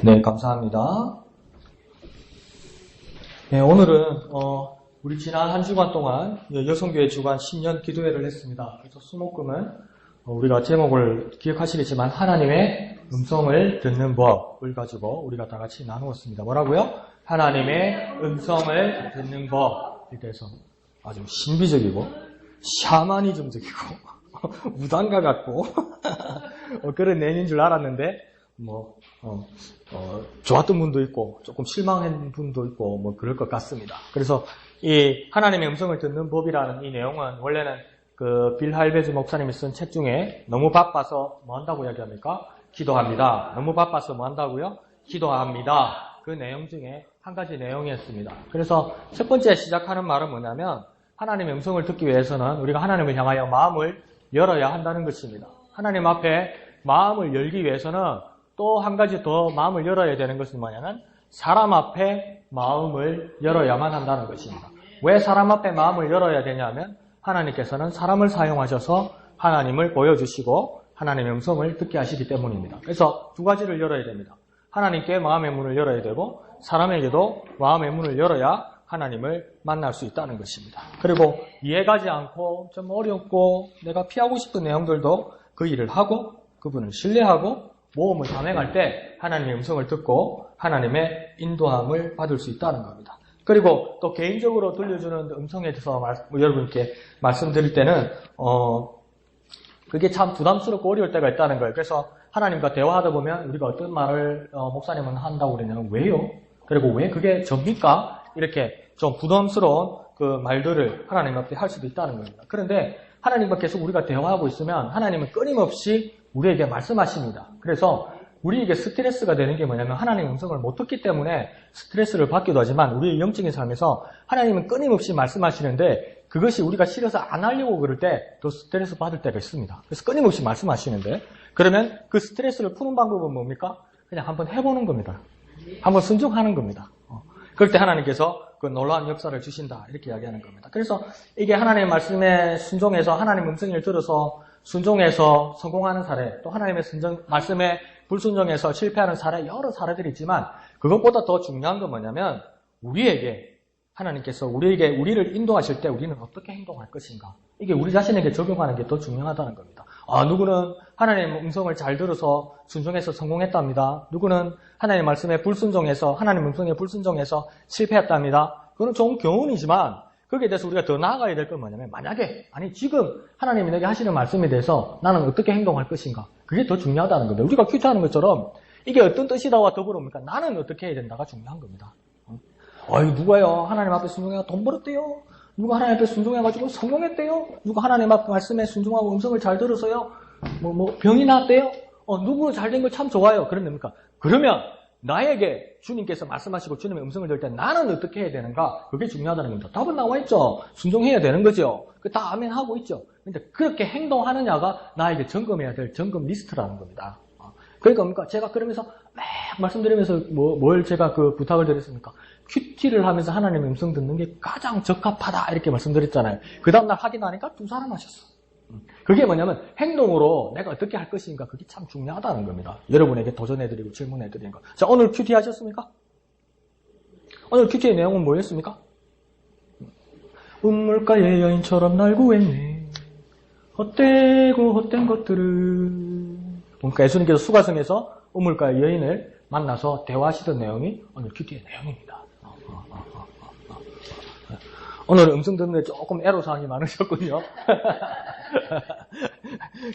네, 감사합니다. 네, 오늘은 우리 지난 한 주간 동안 여성교회 주간 10년 기도회를 했습니다. 그래서 수목금은 우리가 제목을 기억하시겠지만 하나님의 음성을 듣는 법을 가지고 우리가 다 같이 나누었습니다. 뭐라고요? 하나님의 음성을 듣는 법에 대해서 아주 신비적이고 샤머니즘적이고 무당가 같고 그런 내용인 줄 알았는데 좋았던 분도 있고 조금 실망한 분도 있고 그럴 것 같습니다. 그래서 이 하나님의 음성을 듣는 법이라는 이 내용은 원래는 그 빌 할베즈 목사님이 쓴 책 중에 너무 바빠서 뭐 한다고 이야기합니까? 기도합니다. 너무 바빠서 뭐 한다고요? 기도합니다. 그 내용 중에 한 가지 내용이었습니다. 그래서 첫 번째 시작하는 말은 뭐냐면 하나님의 음성을 듣기 위해서는 우리가 하나님을 향하여 마음을 열어야 한다는 것입니다. 하나님 앞에 마음을 열기 위해서는 또 한 가지 더 마음을 열어야 되는 것은 뭐냐면 사람 앞에 마음을 열어야만 한다는 것입니다. 왜 사람 앞에 마음을 열어야 되냐면 하나님께서는 사람을 사용하셔서 하나님을 보여주시고 하나님의 음성을 듣게 하시기 때문입니다. 그래서 두 가지를 열어야 됩니다. 하나님께 마음의 문을 열어야 되고 사람에게도 마음의 문을 열어야 하나님을 만날 수 있다는 것입니다. 그리고 이해가지 않고 좀 어렵고 내가 피하고 싶은 내용들도 그 일을 하고 그분을 신뢰하고 모험을 감행할 때 하나님의 음성을 듣고 하나님의 인도함을 받을 수 있다는 겁니다. 그리고 또 개인적으로 들려주는 음성에 대해서 여러분께 말씀드릴 때는 그게 참 부담스럽고 어려울 때가 있다는 거예요. 그래서 하나님과 대화하다 보면 우리가 어떤 말을 목사님은 한다고 그랬냐면 왜요? 그리고 왜 그게 접니까? 이렇게 좀 부담스러운 그 말들을 하나님 앞에 할 수도 있다는 겁니다. 그런데 하나님과 계속 우리가 대화하고 있으면 하나님은 끊임없이 우리에게 말씀하십니다. 그래서 우리에게 스트레스가 되는 게 뭐냐면 하나님의 음성을 못 듣기 때문에 스트레스를 받기도 하지만 우리의 영적인 삶에서 하나님은 끊임없이 말씀하시는데 그것이 우리가 싫어서 안 하려고 그럴 때 더 스트레스 받을 때가 있습니다. 그래서 끊임없이 말씀하시는데 그러면 그 스트레스를 푸는 방법은 뭡니까? 그냥 한번 해보는 겁니다. 한번 순종하는 겁니다. 그럴 때 하나님께서 그 놀라운 역사를 주신다 이렇게 이야기하는 겁니다. 그래서 이게 하나님의 말씀에 순종해서 하나님의 음성을 들어서 순종해서 성공하는 사례, 또 하나님의 말씀에 불순종해서 실패하는 사례, 여러 사례들이 있지만 그것보다 더 중요한 건 뭐냐면 하나님께서 우리를 인도하실 때 우리는 어떻게 행동할 것인가. 이게 우리 자신에게 적용하는 게 더 중요하다는 겁니다. 누구는 하나님의 음성을 잘 들어서 순종해서 성공했답니다. 누구는 하나님의 말씀에 불순종해서 하나님의 음성에 불순종해서 실패했답니다. 그건 좋은 교훈이지만 거기에 대해서 우리가 더 나아가야 될 건 뭐냐면 만약에 지금 하나님이 내게 하시는 말씀에 대해서 나는 어떻게 행동할 것인가. 그게 더 중요하다는 겁니다. 우리가 큐티하는 것처럼 이게 어떤 뜻이다와 더불어니까 나는 어떻게 해야 된다가 중요한 겁니다. 누가요? 하나님 앞에 순종해가 돈 벌었대요? 누가 하나님 앞에 순종해가지고 성공했대요? 누가 하나님 앞에 말씀에 순종하고 음성을 잘 들어서요? 병이 났대요? 누구 잘된 거 참 좋아요. 그런답니까? 그러면 나에게 주님께서 말씀하시고 주님의 음성을 들을 때 나는 어떻게 해야 되는가? 그게 중요하다는 겁니다. 답은 나와 있죠. 순종해야 되는 거죠. 다 아멘 하고 있죠. 근데 그렇게 행동하느냐가 나에게 점검해야 될 점검 리스트라는 겁니다. 그러니까 제가 그러면서 막 말씀드리면서 뭘 제가 그 부탁을 드렸습니까? 큐티를 하면서 하나님의 음성 듣는 게 가장 적합하다 이렇게 말씀드렸잖아요. 그 다음날 확인하니까 2사람 하셨어. 그게 뭐냐면 행동으로 내가 어떻게 할 것인가 그게 참 중요하다는 겁니다. 여러분에게 도전해드리고 질문해드리는 거. 자, 오늘 큐티 하셨습니까? 오늘 큐티의 내용은 뭐였습니까? 음물가의 여인처럼 날 구했네. 헛되고 헛된 것들을. 그러니까 예수님께서 수가성에서 음물가의 여인을 만나서 대화하시던 내용이 오늘 큐티의 내용입니다. 오늘 음성 듣는데 조금 애로사항이 많으셨군요.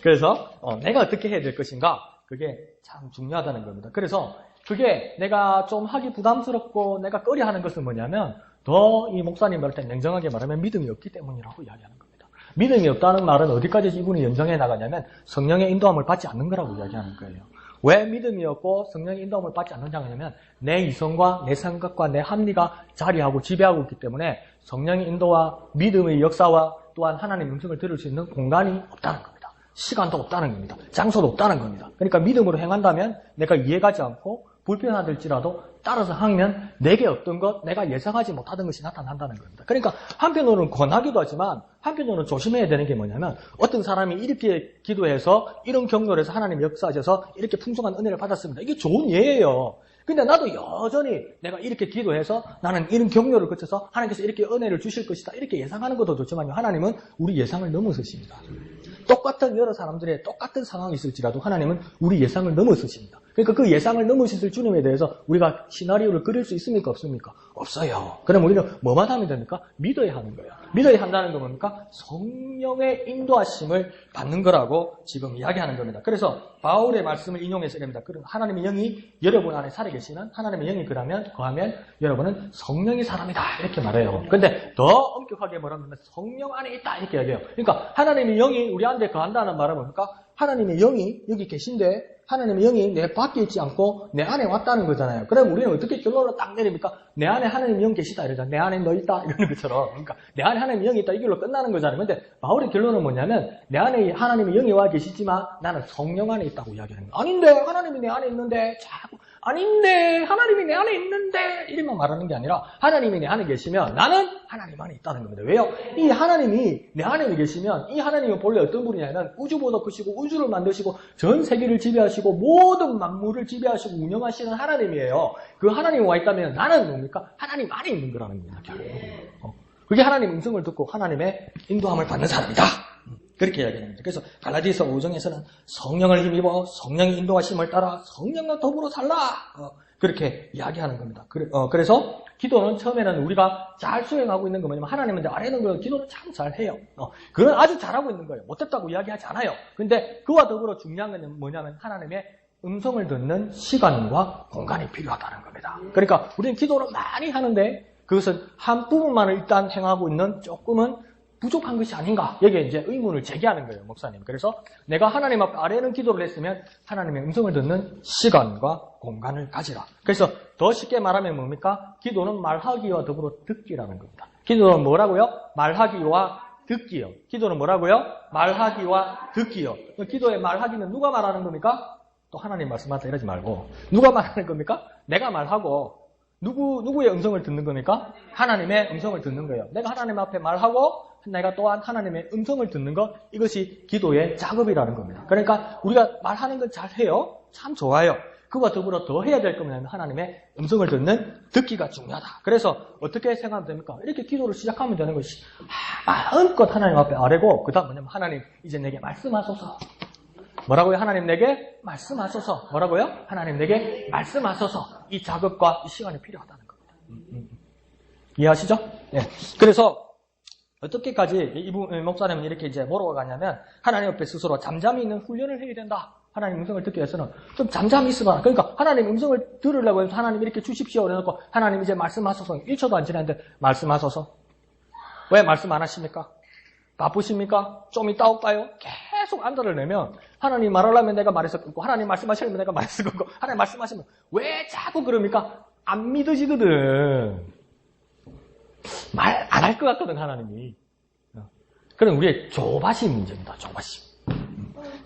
그래서 내가 어떻게 해야 될 것인가 그게 참 중요하다는 겁니다. 그래서 그게 내가 좀 하기 부담스럽고 내가 꺼려하는 것은 뭐냐면 더 이 목사님 말할 때 냉정하게 말하면 믿음이 없기 때문이라고 이야기하는 겁니다. 믿음이 없다는 말은 어디까지 이분이 연장해 나가냐면 성령의 인도함을 받지 않는 거라고 이야기하는 거예요. 왜 믿음이 없고 성령의 인도함을 받지 않느냐 하냐면 내 이성과 내 생각과 내 합리가 자리하고 지배하고 있기 때문에 성령의 인도와 믿음의 역사와 또한 하나님의 음성을 들을 수 있는 공간이 없다는 겁니다. 시간도 없다는 겁니다. 장소도 없다는 겁니다. 그러니까 믿음으로 행한다면 내가 이해가지 않고 불편하될지라도 따라서 하면 내게 어떤 것, 내가 예상하지 못하던 것이 나타난다는 겁니다. 그러니까 한편으로는 권하기도 하지만 한편으로는 조심해야 되는 게 뭐냐면 어떤 사람이 이렇게 기도해서 이런 경로를 해서 하나님 역사하셔서 이렇게 풍성한 은혜를 받았습니다. 이게 좋은 예예요. 근데 나도 여전히 내가 이렇게 기도해서 나는 이런 격려를 거쳐서 하나님께서 이렇게 은혜를 주실 것이다. 이렇게 예상하는 것도 좋지만요. 하나님은 우리 예상을 넘어서십니다. 똑같은 여러 사람들의 똑같은 상황이 있을지라도 하나님은 우리 예상을 넘어서십니다. 그러니까 그 예상을 넘으실 주님에 대해서 우리가 시나리오를 그릴 수 있습니까? 없습니까? 없어요. 그럼 우리는 뭐만 하면 됩니까? 믿어야 하는 거예요. 믿어야 한다는 건 뭡니까? 성령의 인도하심을 받는 거라고 지금 이야기하는 겁니다. 그래서 바울의 말씀을 인용해서 이랍니다. 그럼 하나님의 영이 여러분 안에 살아계시는 하나님의 영이 거하면 여러분은 성령의 사람이다. 이렇게 말해요. 근데 더 엄격하게 뭐라면 성령 안에 있다. 이렇게 얘기해요. 그러니까 하나님의 영이 우리 안에 거한다는 말은 뭡니까? 하나님의 영이 여기 계신데 하나님의 영이 내 밖에 있지 않고 내 안에 왔다는 거잖아요. 그럼 우리는 어떻게 결론을 딱 내립니까? 내 안에 하나님의 영 계시다 이러잖아요. 내 안에 너 있다 이러는 것처럼. 그러니까 내 안에 하나님의 영이 있다 이걸로 끝나는 거잖아요. 근데 바울의 결론은 뭐냐면 내 안에 하나님의 영이 와 계시지만 나는 성령 안에 있다고 이야기하는 거예요. 아닌데 하나님이 내 안에 있는데 자꾸 아닌데 하나님이 내 안에 있는데 이렇게만 말하는 게 아니라 하나님이 내 안에 계시면 나는 하나님 안에 있다는 겁니다. 왜요? 이 하나님이 내 안에 계시면 이 하나님은 본래 어떤 분이냐면 우주보다 크시고 우주를 만드시고 전 세계를 지배하시고 모든 만물을 지배하시고 운영하시는 하나님이에요. 그 하나님이 와 있다면 나는 뭡니까? 하나님 안에 있는 거라는 겁니다. 그게 하나님 음성을 듣고 하나님의 인도함을 받는 사람이다. 그렇게 이야기하는 거죠. 그래서 갈라디아서 5장에서는 성령을 힘입어 성령의 인도하심을 따라 성령과 더불어 살라. 그렇게 이야기하는 겁니다. 그래서 기도는 처음에는 우리가 잘 수행하고 있는 거 뭐냐면 하나님한테 아뢰는 거 기도는 참 잘해요. 그건 아주 잘하고 있는 거예요. 못했다고 이야기하지 않아요. 근데 그와 더불어 중요한 건 뭐냐면 하나님의 음성을 듣는 시간과 공간이 필요하다는 겁니다. 그러니까 우리는 기도를 많이 하는데 그것은 한 부분만을 일단 행하고 있는 조금은 부족한 것이 아닌가? 여기에 이제 의문을 제기하는 거예요, 목사님. 그래서 내가 하나님 앞에 아뢰는 기도를 했으면 하나님의 음성을 듣는 시간과 공간을 가지라. 그래서 더 쉽게 말하면 뭡니까? 기도는 말하기와 더불어 듣기라는 겁니다. 기도는 뭐라고요? 말하기와 듣기요. 기도는 뭐라고요? 말하기와 듣기요. 기도의 말하기는 누가 말하는 겁니까? 또 하나님 말씀한테 이러지 말고. 누가 말하는 겁니까? 내가 말하고. 누구의 음성을 듣는 겁니까? 하나님의 음성을 듣는 거예요. 내가 하나님 앞에 말하고 내가 또한 하나님의 음성을 듣는 것, 이것이 기도의 작업이라는 겁니다. 그러니까 우리가 말하는 건 잘해요. 참 좋아요. 그와 더불어 더 해야 될 거면 하나님의 음성을 듣기가 중요하다. 그래서 어떻게 생각하면 됩니까? 이렇게 기도를 시작하면 되는 것이 마음껏 하나님 앞에 아뢰고 그 다음 뭐냐면 하나님 이제 내게 말씀하소서. 뭐라고요? 하나님 내게 말씀하소서. 뭐라고요? 하나님 내게 말씀하소서. 이 작업과 이 시간이 필요하다는 겁니다. 이해하시죠? 네. 그래서 어떻게까지 이분 목사님은 이렇게 이제 뭐라고 가냐면 하나님 앞에 스스로 잠잠히 있는 훈련을 해야 된다. 하나님 음성을 듣기 위해서는 좀 잠잠히 있어봐. 그러니까 하나님 음성을 들으려고 해서 하나님 이렇게 주십시오. 그래놓고 하나님 이제 말씀하소서. 1초도 안 지났는데 말씀하소서. 왜 말씀 안 하십니까? 바쁘십니까? 좀 이따 올까요? 계속 안달을 내면 하나님 말하려면 내가 말해서 끊고 하나님 말씀하시려면 내가 말해서 끊고 하나님 말씀하시면 왜 자꾸 그럽니까? 안 믿으시거든. 말 안 할 것 같거든 하나님이. 그럼 우리의 조바심 문제입니다. 조바심.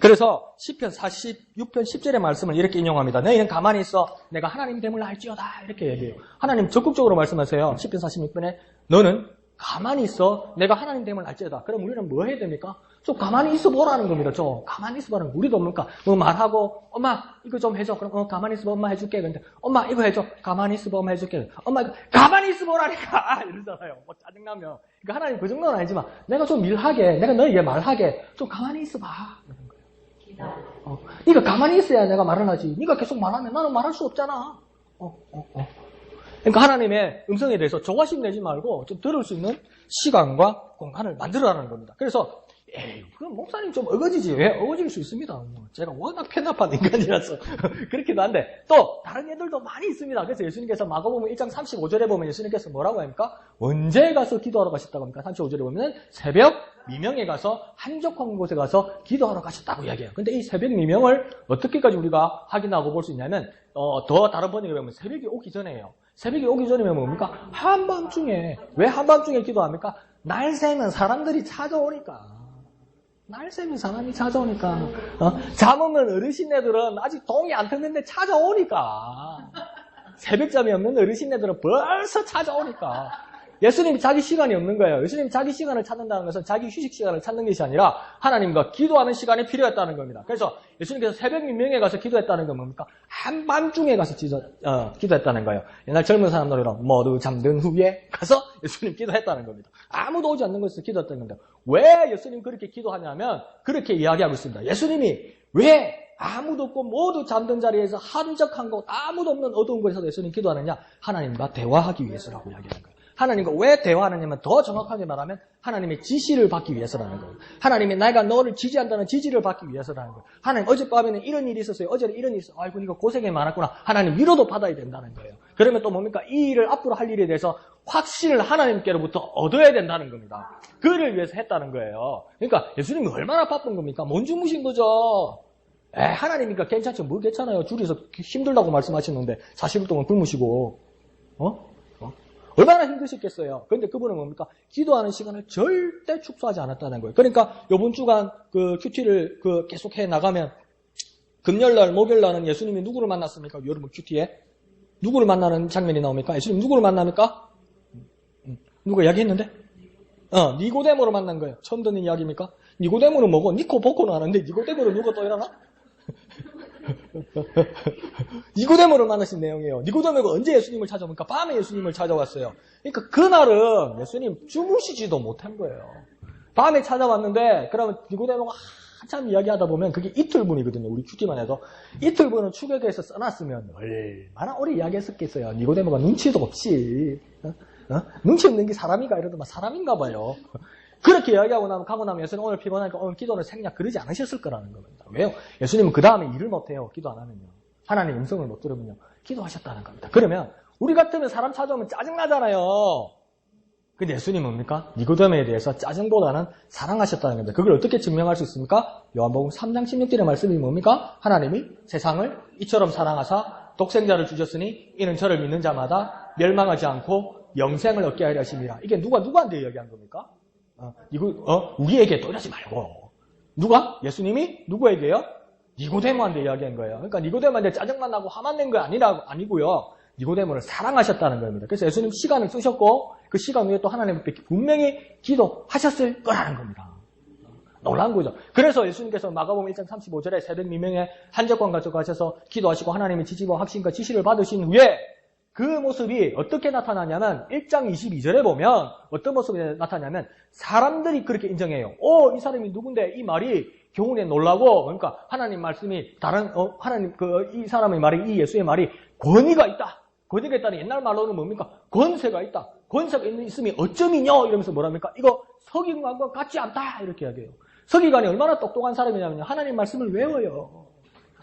그래서 시편 46편 10절의 말씀을 이렇게 인용합니다. 너희는 가만히 있어 내가 하나님 됨을 알지어다. 이렇게 얘기해요. 하나님 적극적으로 말씀하세요. 시편 46편에 너는 가만히 있어 내가 하나님 됨을 알지어다. 그럼 우리는 뭐 해야 됩니까? 좀 가만히 있어 보라는 겁니다. 좀 가만히 있어 보라는 거. 우리도 뭡니까? 뭐 말하고 엄마 이거 좀 해줘. 그럼 가만히 있어 봐. 엄마 해줄게. 근데 엄마 이거 해줘. 가만히 있어 봐. 엄마 해줄게. 엄마 이거 가만히 있어 보라니까. 이러잖아요. 뭐 짜증나면. 그러니까 하나님 그 정도는 아니지만 내가 좀 일하게 내가 너에게 말하게 좀 가만히 있어 봐. 이러는 거예요. 네가 가만히 있어야 내가 말을 하지. 네가 계속 말하면 나는 말할 수 없잖아. 그러니까 하나님의 음성에 대해서 조바심 내지 말고 좀 들을 수 있는 시간과 공간을 만들어라는 겁니다. 그래서 그럼 목사님 좀 어거지지. 왜? 어거질 수 있습니다. 제가 워낙 편합한 인간이라서 그렇기도 한데 또 다른 애들도 많이 있습니다. 그래서 예수님께서 마가복음 1장 35절에 보면 예수님께서 뭐라고 합니까? 언제 가서 기도하러 가셨다고 합니까? 35절에 보면 새벽 미명에 가서 한적한 곳에 가서 기도하러 가셨다고 이야기해요. 근데 이 새벽 미명을 어떻게까지 우리가 확인하고 볼 수 있냐면 더 다른 번역에 보면 새벽이 오기 전에요. 새벽이 오기 전이면 뭡니까? 한밤중에. 왜 한밤중에 기도합니까? 날 새면 사람들이 찾아오니까. 날 새면 사람이 찾아오니까. 잠없는 어르신네들은 아직 동이 안 텄는데 찾아오니까. 새벽잠이 없는 어르신네들은 벌써 찾아오니까. 예수님이 자기 시간이 없는 거예요. 예수님이 자기 시간을 찾는다는 것은 자기 휴식 시간을 찾는 것이 아니라 하나님과 기도하는 시간이 필요했다는 겁니다. 그래서 예수님께서 새벽 민명에 가서 기도했다는 건 뭡니까? 한밤중에 가서 기도했다는 거예요. 옛날 젊은 사람 노래로 모두 잠든 후에 가서 예수님 기도했다는 겁니다. 아무도 오지 않는 곳에서 기도했다는 겁니다. 왜 예수님 그렇게 기도하냐면 그렇게 이야기하고 있습니다. 예수님이 왜 아무도 없고 모두 잠든 자리에서 한적한 곳, 아무도 없는 어두운 곳에서 예수님 기도하느냐? 하나님과 대화하기 위해서라고 이야기하는 거예요. 하나님과 왜 대화하느냐면 더 정확하게 말하면 하나님의 지시를 받기 위해서라는 거예요. 하나님이 내가 너를 지지한다는 지지를 받기 위해서라는 거예요. 하나님 어젯밤에는 이런 일이 있었어요. 어제는 이런 일이 있어요. 아이고 이거 고생이 많았구나. 하나님 위로도 받아야 된다는 거예요. 그러면 또 뭡니까? 이 일을 앞으로 할 일에 대해서 확신을 하나님께로부터 얻어야 된다는 겁니다. 그를 위해서 했다는 거예요. 그러니까 예수님이 얼마나 바쁜 겁니까? 뭔 주무신 거죠? 하나님이니까 괜찮죠. 뭐 괜찮아요. 줄여서 힘들다고 말씀하시는데 40일 동안 굶으시고 얼마나 힘드셨겠어요. 그런데 그분은 뭡니까? 기도하는 시간을 절대 축소하지 않았다는 거예요. 그러니까 이번 주간 그 큐티를 계속 해 나가면 금요일날, 목요일날은 예수님이 누구를 만났습니까? 여러분 큐티에 누구를 만나는 장면이 나옵니까? 예수님 누구를 만납니까? 누가 이야기했는데? 니고데모를 만난 거예요. 처음 듣는 이야기입니까? 니고데모는 뭐고? 니코 보코는 아는데 니고데모를 누가 또 일어나? 니고데모를 만나신 내용이에요. 니고데모가 언제 예수님을 찾아옵니까? 밤에 예수님을 찾아왔어요. 그러니까 그날은 예수님 주무시지도 못한 거예요. 밤에 찾아왔는데 그러면 니고데모가 한참 이야기하다 보면 그게 이틀분이거든요. 우리 큐티만 해도. 이틀분은 추격해서 써놨으면 얼마나 오래 이야기했었겠어요. 니고데모가 눈치도 없이. 눈치 없는 게 사람인가 이러더만 사람인가 봐요. 그렇게 이야기하고 나면 가고 나면 예수님 오늘 피곤하니까 오늘 기도는 생략 그러지 않으셨을 거라는 겁니다. 왜요? 예수님은 그 다음에 일을 못해요. 기도 안 하면요. 하나님 음성을 못 들으면요. 기도하셨다는 겁니다. 그러면 우리 같으면 사람 찾아오면 짜증나잖아요. 근데 예수님은 뭡니까? 니고데모에 대해서 짜증보다는 사랑하셨다는 겁니다. 그걸 어떻게 증명할 수 있습니까? 요한복음 3장 16절의 말씀이 뭡니까? 하나님이 세상을 이처럼 사랑하사 독생자를 주셨으니 이는 저를 믿는 자마다 멸망하지 않고 영생을 얻게 하려 하심이라. 이게 누구한테 이야기한 겁니까? 우리에게 또 이러지 말고. 누가? 예수님이? 누구에게요? 니고데모한테 이야기한 거예요. 그러니까 니고데모한테 짜증만 나고 화만 낸 거 아니고요. 니고데모를 사랑하셨다는 겁니다. 그래서 예수님 시간을 쓰셨고 그 시간 후에 또 하나님께 분명히 기도하셨을 거라는 겁니다. 놀라운 거죠. 그래서 예수님께서 마가복음 1장 35절에 새벽 미명에 한적관 가져가셔서 기도하시고 하나님의 지지와 확신과 지시를 받으신 후에 그 모습이 어떻게 나타나냐면 1장 22절에 보면 어떤 모습이 나타나냐면 사람들이 그렇게 인정해요. 이 사람이 누군데 이 말이 교훈에 놀라고 그러니까 하나님 말씀이 다른 하나님 이 사람의 말이 이 예수의 말이 권위가 있다. 권위가 있다는 옛날 말로는 뭡니까? 권세가 있다. 권세가 있으면 어쩌미뇨 이러면서 뭐랍니까? 이거 서기관과 같지 않다 이렇게 이야기해요. 서기관이 얼마나 똑똑한 사람이냐면 하나님 말씀을 외워요.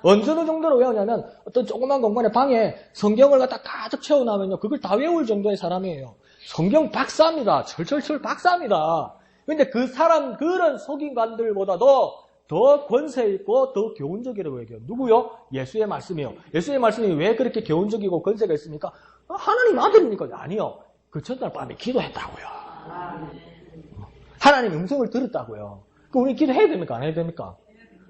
어느 정도로 외우냐면 어떤 조그만 공간에 방에 성경을 갖다 가득 채워놓으면요. 그걸 다 외울 정도의 사람이에요. 성경 박사입니다. 철철철 박사입니다. 근데 그런 서기관들보다도 더 권세 있고 더 교훈적이라고 얘기해요. 누구요? 예수의 말씀이요. 예수의 말씀이 왜 그렇게 교훈적이고 권세가 있습니까? 하나님 아들이니까. 아니요. 그 전날 밤에 기도했다고요. 하나님 음성을 들었다고요. 그럼 우리 기도해야 됩니까? 안 해야 됩니까?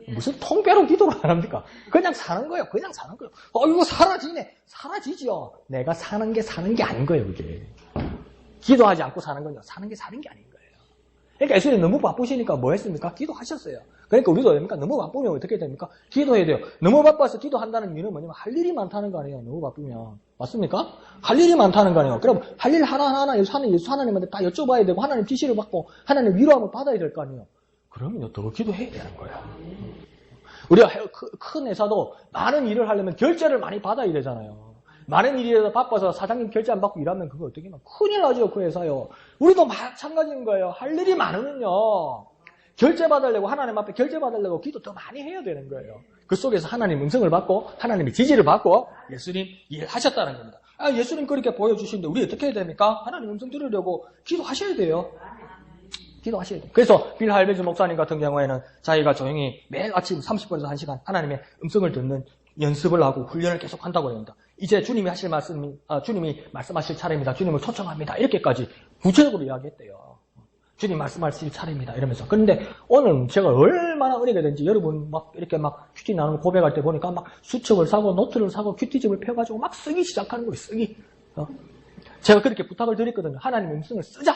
무슨 통배로 기도를 안 합니까? 그냥 사는 거예요. 그냥 사는 거예요. 이거 사라지네. 사라지죠. 내가 사는 게 아닌 거예요, 그게. 기도하지 않고 사는 건요. 사는 게 아닌 거예요. 그러니까 예수님이 너무 바쁘시니까 뭐 했습니까? 기도하셨어요. 그러니까 우리도 됩니까? 너무 바쁘면 어떻게 됩니까? 기도해야 돼요. 너무 바빠서 기도한다는 이유는 뭐냐면 할 일이 많다는 거 아니에요. 너무 바쁘면. 맞습니까? 할 일이 많다는 거 아니에요. 그럼 할 일 하나하나 예수 하나님한테 다 여쭤봐야 되고 하나님 지시를 받고 하나님 위로함을 받아야 될 거 아니에요. 그러면 더 기도해야 되는 거야. 우리가 큰 회사도 많은 일을 하려면 결제를 많이 받아야 되잖아요. 많은 일이라도 바빠서 사장님 결제 안 받고 일하면 그거 어떻게 하면 큰일 나죠, 그 회사요. 우리도 마찬가지인 거예요. 할 일이 많으면요. 결제 받으려고 하나님 앞에 결제 받으려고 기도 더 많이 해야 되는 거예요. 그 속에서 하나님 음성을 받고 하나님의 지지를 받고 예수님 일하셨다는 겁니다. 예수님 그렇게 보여주시는데 우리 어떻게 해야 됩니까? 하나님 음성 들으려고 기도하셔야 돼요. 기도하셔야 돼요. 그래서 빌 할베즈 목사님 같은 경우에는 자기가 조용히 매일 아침 30분에서 1시간 하나님의 음성을 듣는 연습을 하고 훈련을 계속 한다고 합니다. 이제 주님이 하실 주님이 말씀하실 차례입니다. 주님을 초청합니다. 이렇게까지 구체적으로 이야기했대요. 주님 말씀하실 차례입니다. 이러면서. 그런데 오늘 제가 얼마나 은혜가 된지 여러분 막 이렇게 막 큐티 나누고 고백할 때 보니까 막 수첩을 사고 노트를 사고 큐티집을 펴가지고 막 쓰기 시작하는 거예요. 쓰기. 제가 그렇게 부탁을 드렸거든요. 하나님의 음성을 쓰자.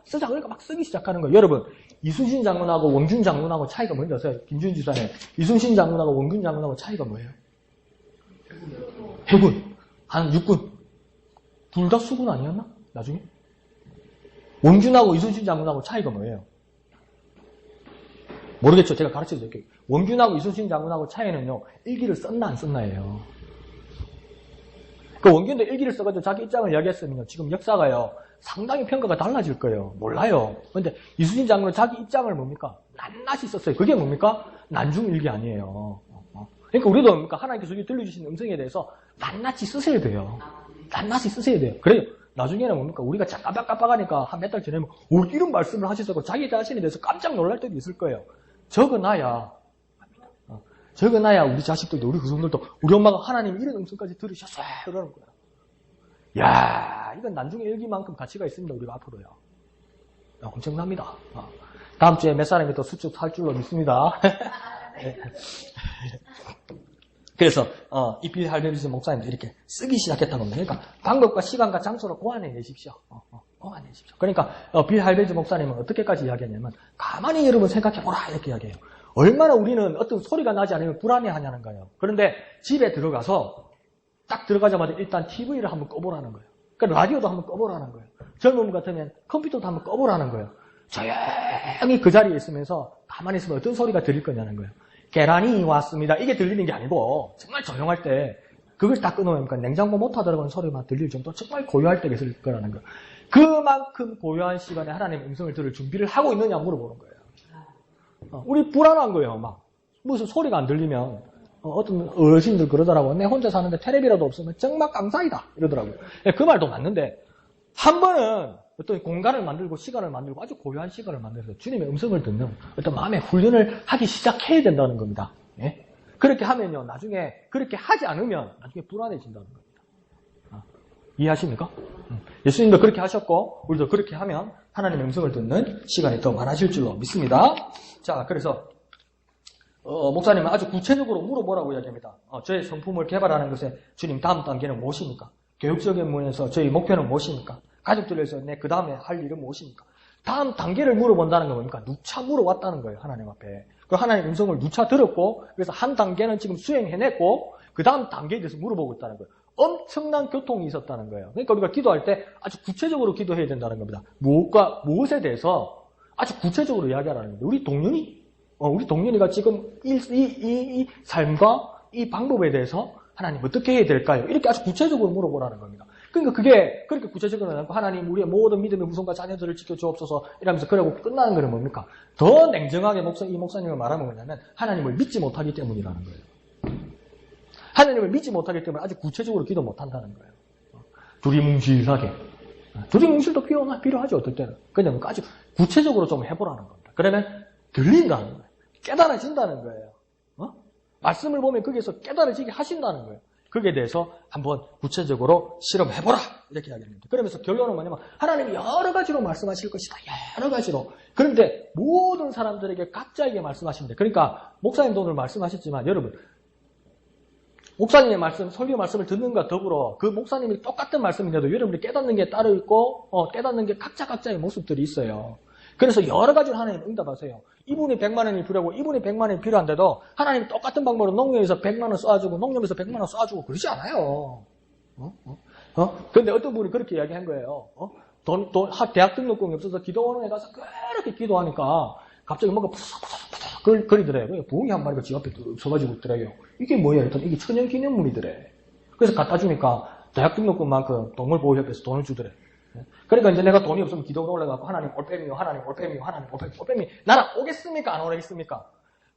그러니까 막 쓰기 시작하는 거예요. 여러분, 이순신 장군하고 원균 장군하고 차이가 뭔지 아세요? 김준 지사님. 이순신 장군하고 원균 장군하고 차이가 뭐예요? 해군. 한 육군. 둘 다 수군 아니었나? 나중에? 원균하고 이순신 장군하고 차이가 뭐예요? 모르겠죠. 제가 가르쳐 드릴게요. 원균하고 이순신 장군하고 차이는요, 일기를 썼나 안 썼나예요. 그 원균도 일기를 써가지고 자기 입장을 이야기했으면요, 지금 역사가요, 상당히 평가가 달라질 거예요. 몰라요. 근데 이순신 장군은 자기 입장을 뭡니까? 낱낱이 썼어요. 그게 뭡니까? 난중일기 아니에요. 그러니까 우리도 뭡니까? 하나님께서 들려주신 음성에 대해서 낱낱이 쓰셔야 돼요. 낱낱이 쓰셔야 돼요. 그래요. 나중에는 뭡니까? 우리가 깜빡깜빡하니까 한 몇 달 지나면 이런 말씀을 하시다고 자기 자신에 대해서 깜짝 놀랄 때도 있을 거예요. 적어놔야 우리 자식들도 우리 후손들도 우리 엄마가 하나님 이런 음성까지 들으셨어요. 그러는 거예요. 야, 이건 난중에 일기만큼 가치가 있습니다. 우리가 앞으로요. 엄청납니다. 다음 주에 몇 사람이 또 수축 살 줄로 믿습니다. 그래서 이 빌 할베리스 목사님도 이렇게 쓰기 시작했다는 겁니다. 그러니까 방법과 시간과 장소를 고안해내십시오. 고안해내십시오. 그러니까 빌 할베리스 목사님은 어떻게까지 이야기하냐면 가만히 여러분 생각해보라 이렇게 이야기해요. 얼마나 우리는 어떤 소리가 나지 않으면 불안해하냐는 거예요. 그런데 집에 들어가서 딱 들어가자마자 일단 TV를 한번 꺼보라는 거예요. 그러니까 라디오도 한번 꺼보라는 거예요. 젊은 분 같으면 컴퓨터도 한번 꺼보라는 거예요. 조용히 그 자리에 있으면서 가만히 있으면 어떤 소리가 들릴 거냐는 거예요. 계란이 왔습니다. 이게 들리는 게 아니고 정말 조용할 때 그걸 딱 끊어놓으면 냉장고 모터 들어가는 소리만 들릴 정도 정말 고요할 때 있을 거라는 거예요. 그만큼 고요한 시간에 하나님의 음성을 들을 준비를 하고 있느냐 물어보는 거예요. 우리 불안한 거예요. 막 무슨 소리가 안 들리면 어떤 어르신들 그러더라고요. 내 혼자 사는데 텔레비라도 없으면 정말 감사이다 이러더라고요. 그 말도 맞는데 한 번은 어떤 공간을 만들고 시간을 만들고 아주 고요한 시간을 만들어서 주님의 음성을 듣는 어떤 마음의 훈련을 하기 시작해야 된다는 겁니다. 예? 그렇게 하면요, 나중에 그렇게 하지 않으면 나중에 불안해진다는 겁니다. 이해하십니까? 예수님도 그렇게 하셨고 우리도 그렇게 하면 하나님의 음성을 듣는 시간이 더 많아질 줄로 믿습니다. 자, 그래서 목사님은 아주 구체적으로 물어보라고 이야기합니다. 저의 성품을 개발하는 것에 주님 다음 단계는 무엇입니까? 교육적인 면에서 저희 목표는 무엇입니까? 가족들을 위해서 내 그 다음에 할 일은 무엇입니까? 다음 단계를 물어본다는 건 뭡니까? 누차 물어왔다는 거예요. 하나님 앞에. 그 하나님의 음성을 누차 들었고 그래서 한 단계는 지금 수행해냈고 그 다음 단계에 대해서 물어보고 있다는 거예요. 엄청난 교통이 있었다는 거예요. 그러니까 우리가 기도할 때 아주 구체적으로 기도해야 된다는 겁니다. 무엇에 대해서 아주 구체적으로 이야기하라는 겁니다. 우리 동년이가 지금 이 삶과 이 방법에 대해서 하나님 어떻게 해야 될까요? 이렇게 아주 구체적으로 물어보라는 겁니다. 그러니까 그게 그렇게 구체적으로 않고 하나님 우리의 모든 믿음의 후손과 자녀들을 지켜주옵소서 이러면서 그러고 끝나는 거는 뭡니까? 더 냉정하게 이 목사님을 말하면 뭐냐면 하나님을 믿지 못하기 때문이라는 거예요. 하나님을 믿지 못하기 때문에 아주 구체적으로 기도 못한다는 거예요. 두리뭉실하게. 두리뭉실도 필요하죠. 어떨 때는. 그냥 아주 구체적으로 좀 해보라는 겁니다. 그러면 들린다는 거예요. 깨달아진다는 거예요. 말씀을 보면 거기에서 깨달아지게 하신다는 거예요. 거기에 대해서 한번 구체적으로 실험해보라 이렇게 이야기합니다. 그러면서 결론은 뭐냐면 하나님이 여러 가지로 말씀하실 것이다. 여러 가지로. 그런데 모든 사람들에게 각자에게 말씀하십니다. 그러니까 목사님도 오늘 말씀하셨지만 여러분 목사님의 말씀, 설교 말씀을 듣는과 더불어 그 목사님이 똑같은 말씀인데도 여러분이 깨닫는 게 따로 있고 깨닫는 게 각자의 모습들이 있어요. 그래서 여러 가지로 하나님 응답하세요. 이분이 100만 원이 필요하고 이분이 100만 원이 필요한데도 하나님이 똑같은 방법으로 농협에서 100만 원 쏴주고 농협에서 100만 원 쏴주고 그러지 않아요. 그런데 어떤 분이 그렇게 이야기한 거예요. 대학 등록금이 없어서 기도원에 가서 그렇게 기도하니까 갑자기 뭔가 푸석푸석 거리더래요. 부엉이 한 마리가 집 앞에 서가지고 있더래요. 이게 뭐야? 했더니 이게 천연기념물이더래. 그래서 갖다 주니까 대학 등록금만큼 동물보호협회에서 돈을 주더래. 그러니까 이제 내가 돈이 없으면 기도가 올라가고 하나님 올빼미요, 하나님 올빼미요, 하나님 올빼미. 나랑 오겠습니까? 안 오겠습니까?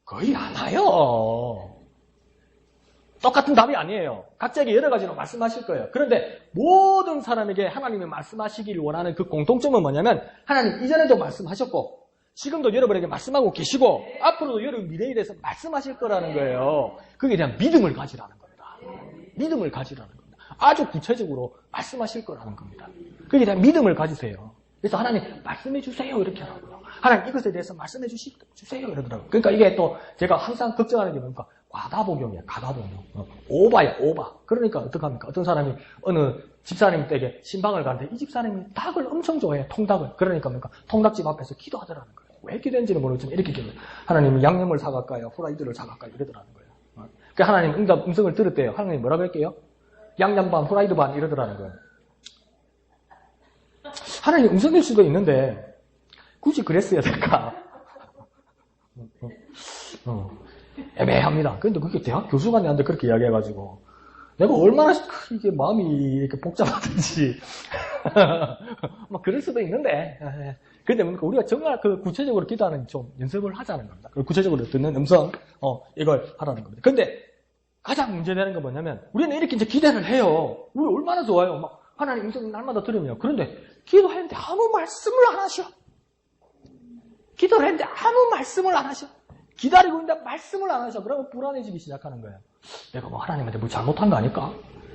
거의 안 와요. 똑같은 답이 아니에요. 각자에게 여러 가지로 말씀하실 거예요. 그런데 모든 사람에게 하나님이 말씀하시기를 원하는 그 공통점은 뭐냐면 하나님 이전에도 말씀하셨고 지금도 여러분에게 말씀하고 계시고 앞으로도 여러분 미래에 대해서 말씀하실 거라는 거예요. 거기에 대한 믿음을 가지라는 겁니다. 믿음을 가지라는 겁니다. 아주 구체적으로 말씀하실 거라는 겁니다. 거기에 대한 믿음을 가지세요. 그래서 하나님 말씀해 주세요 이렇게 하라고요. 하나님 이것에 대해서 말씀해 주세요 이러더라고요. 그러니까 이게 또 제가 항상 걱정하는 게 뭡니까? 과다복용이야, 과다복용. 오바야, 오바. 그러니까 어떡합니까? 어떤 사람이 어느 집사님 댁에 신방을 가는데 이 집사님이 닭을 엄청 좋아해요, 통닭을. 그러니까 뭡니까? 통닭집 앞에서 기도하더라는 거예요. 왜 기도했는지는 모르겠지만 이렇게 기도해요. 하나님은 양념을 사갈까요? 후라이드를 사갈까요? 이러더라는 거예요. 그러니까 하나님 음성을 들었대요. 하나님 뭐라고 할게요? 양념 반, 후라이드 반 이러더라는 거예요. 하나님 음성일 수도 있는데 굳이 그랬어야 될까? 애매합니다. 그런데 그게 대학 교수가 내한테 그렇게 이야기해가지고 내가 얼마나 이게 마음이 이렇게 복잡하든지 막 그럴 수도 있는데 근데 뭡니까? 우리가 정말 그 구체적으로 기도하는 좀 연습을 하자는 겁니다. 구체적으로 듣는 음성 이걸 하라는 겁니다. 근데 가장 문제되는 건 뭐냐면 우리는 이렇게 이제 기대를 해요. 우리 얼마나 좋아요. 막 하나님 음성 날마다 들으면. 그런데 기도했는데 아무 말씀을 안 하셔. 기도를 했는데 아무 말씀을 안 하셔. 기다리고 있는데 말씀을 안 하셔. 그러면 불안해지기 시작하는 거예요. 내가 뭐 하나님한테 뭐 잘못한 거 아닐까?